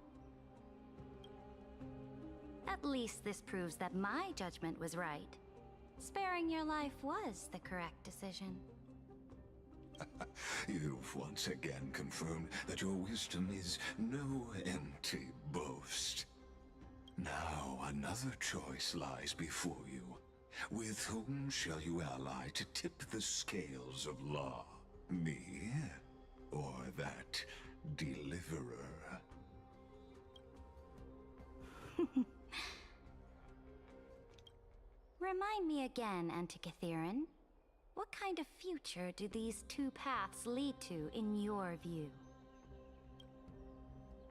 At least this proves that my judgment was right. Sparing your life was the correct decision. You've once again confirmed that your wisdom is no empty boast. Now another choice lies before you. With whom shall you ally to tip the scales of law? Me? Or that deliverer? Remind me again, Antikythera. What kind of future do these two paths lead to in your view?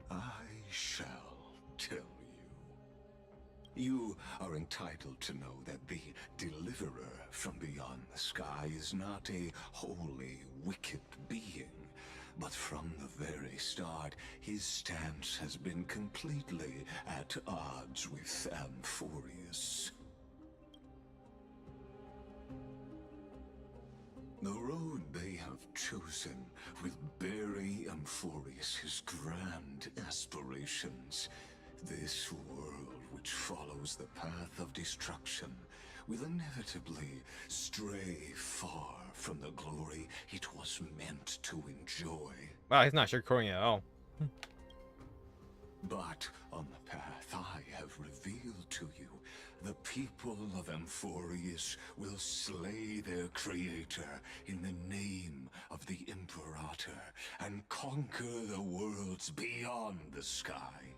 I shall tell you. You are entitled to know that the deliverer from beyond the sky is not a wholly wicked being. But from the very start, his stance has been completely at odds with Amphorius. The road they have chosen will bury Amphorius' grand aspirations. This world which follows the path of destruction will inevitably stray far from the glory it was meant to enjoy. Wow, he's not sugarcoating it at all. But on the path I have revealed to you, the people of Amphorius will slay their creator in the name of the Imperator and conquer the worlds beyond the sky.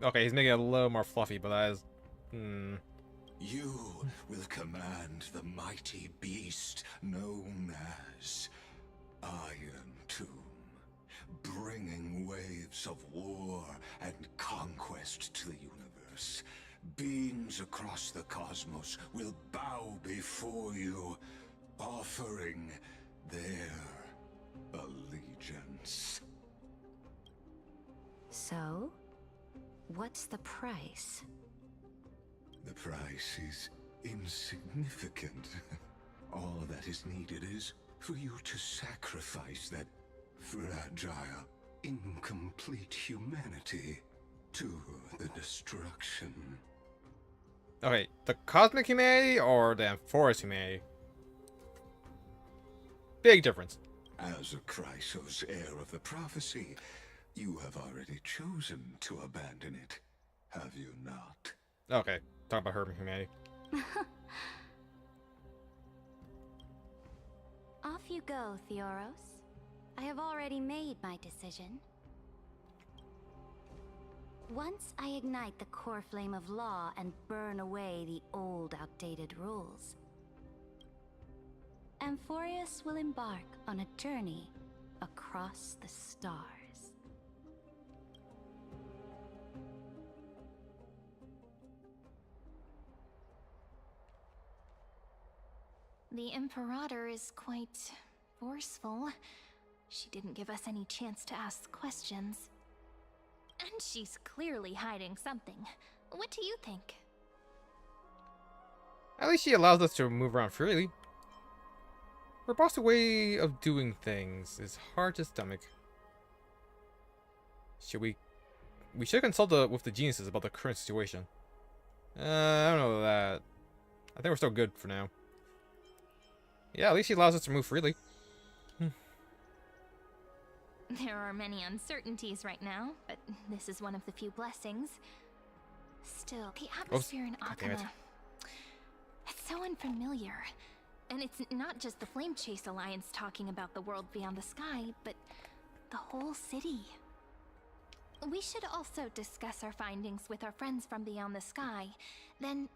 Okay, he's making it a little more fluffy, but that is... You will command the mighty beast known as Iron Tomb, bringing waves of war and conquest to the universe. Beings across the cosmos will bow before you, offering their allegiance. So, what's the price? The price is insignificant. All that is needed is for you to sacrifice that fragile, incomplete humanity to the destruction. Okay, the cosmic humanity or the Amphorius humanity? Big difference. As a Chrysos heir of the prophecy, you have already chosen to abandon it, have you not? Okay, talk about her and humanity. Off you go, Theoros. I have already made my decision. Once I ignite the core flame of law and burn away the old, outdated rules, Amphorius will embark on a journey across the stars. The Imperator is quite forceful. She didn't give us any chance to ask questions. And she's clearly hiding something. What do you think? At least she allows us to move around freely. Her boss's way of doing things is hard to stomach. Should we should consult with the geniuses about the current situation. I don't know that. I think we're still good for now. Yeah, at least she allows us to move freely. There are many uncertainties right now, but this is one of the few blessings. Still, the atmosphere in Akama, it's so unfamiliar. And it's not just the Flame Chase Alliance talking about the world beyond the sky, but the whole city. We should also discuss our findings with our friends from beyond the sky. Then...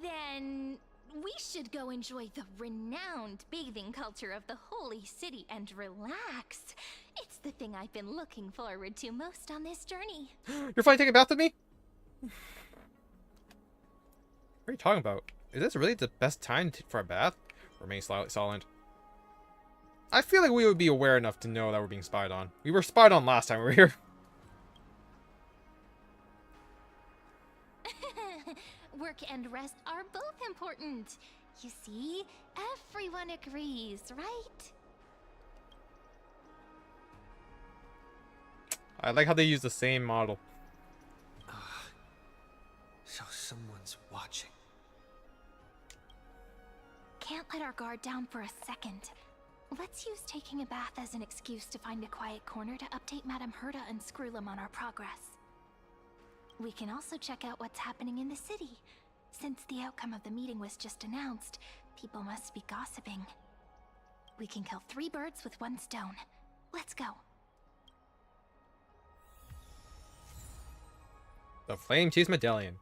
Then we should go enjoy the renowned bathing culture of the holy city and relax. It's the thing I've been looking forward to most on this journey. You're finally taking a bath with me? What are you talking about? Is this really the best time for a bath? Remain silent. I feel like we would be aware enough to know that we're being spied on. We were spied on last time we were here. Work and rest are both important. You see, everyone agrees, right? I like how they use the same model. So someone's watching. Can't let our guard down for a second. Let's use taking a bath as an excuse to find a quiet corner to update Madame Herta and Screwlum on our progress. We can also check out what's happening in the city. Since the outcome of the meeting was just announced, people must be gossiping. We can kill 3 birds with 1 stone. Let's go. The Flame Chase Medallion.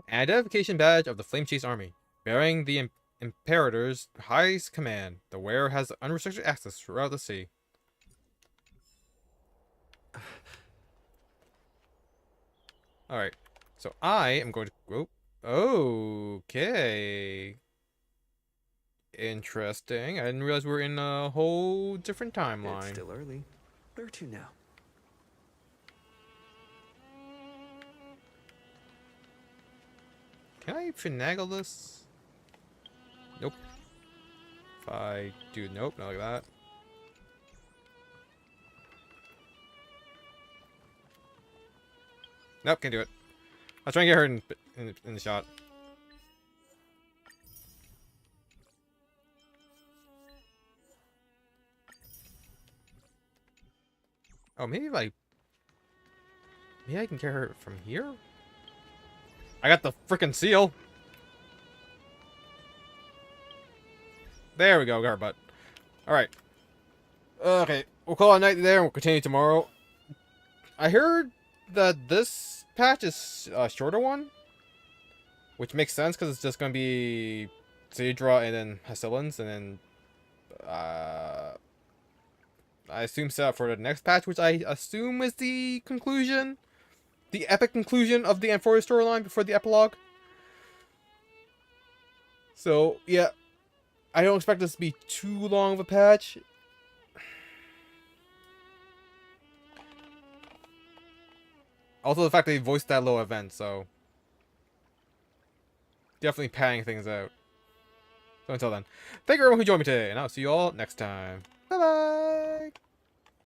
An identification badge of the Flame Chase Army. Bearing the Imperator's highest command, the wearer has unrestricted access throughout the city. Alright, so I am going to... Oh, okay. Interesting. I didn't realize we were in a whole different timeline. It's still early. Where to now? Can I finagle this? Nope. If I do nope, not like that. Nope, can't do it. I'll try and get her in the shot. Oh, maybe I can get her from here? I got the frickin' seal. There we go, got her butt. Alright. Okay, we'll call it a night there and we'll continue tomorrow. I heard that this patch is a shorter one, which makes sense because it's just going to be Sidra and then Hasilans, and then I assume set up for the next patch, which I assume is the conclusion, the epic conclusion of the Amphorius storyline before the epilogue. So yeah, I don't expect this to be too long of a patch. Also, the fact that they voiced that low event, so definitely padding things out. So until then, thank you everyone who joined me today, and I'll see you all next time. Bye bye!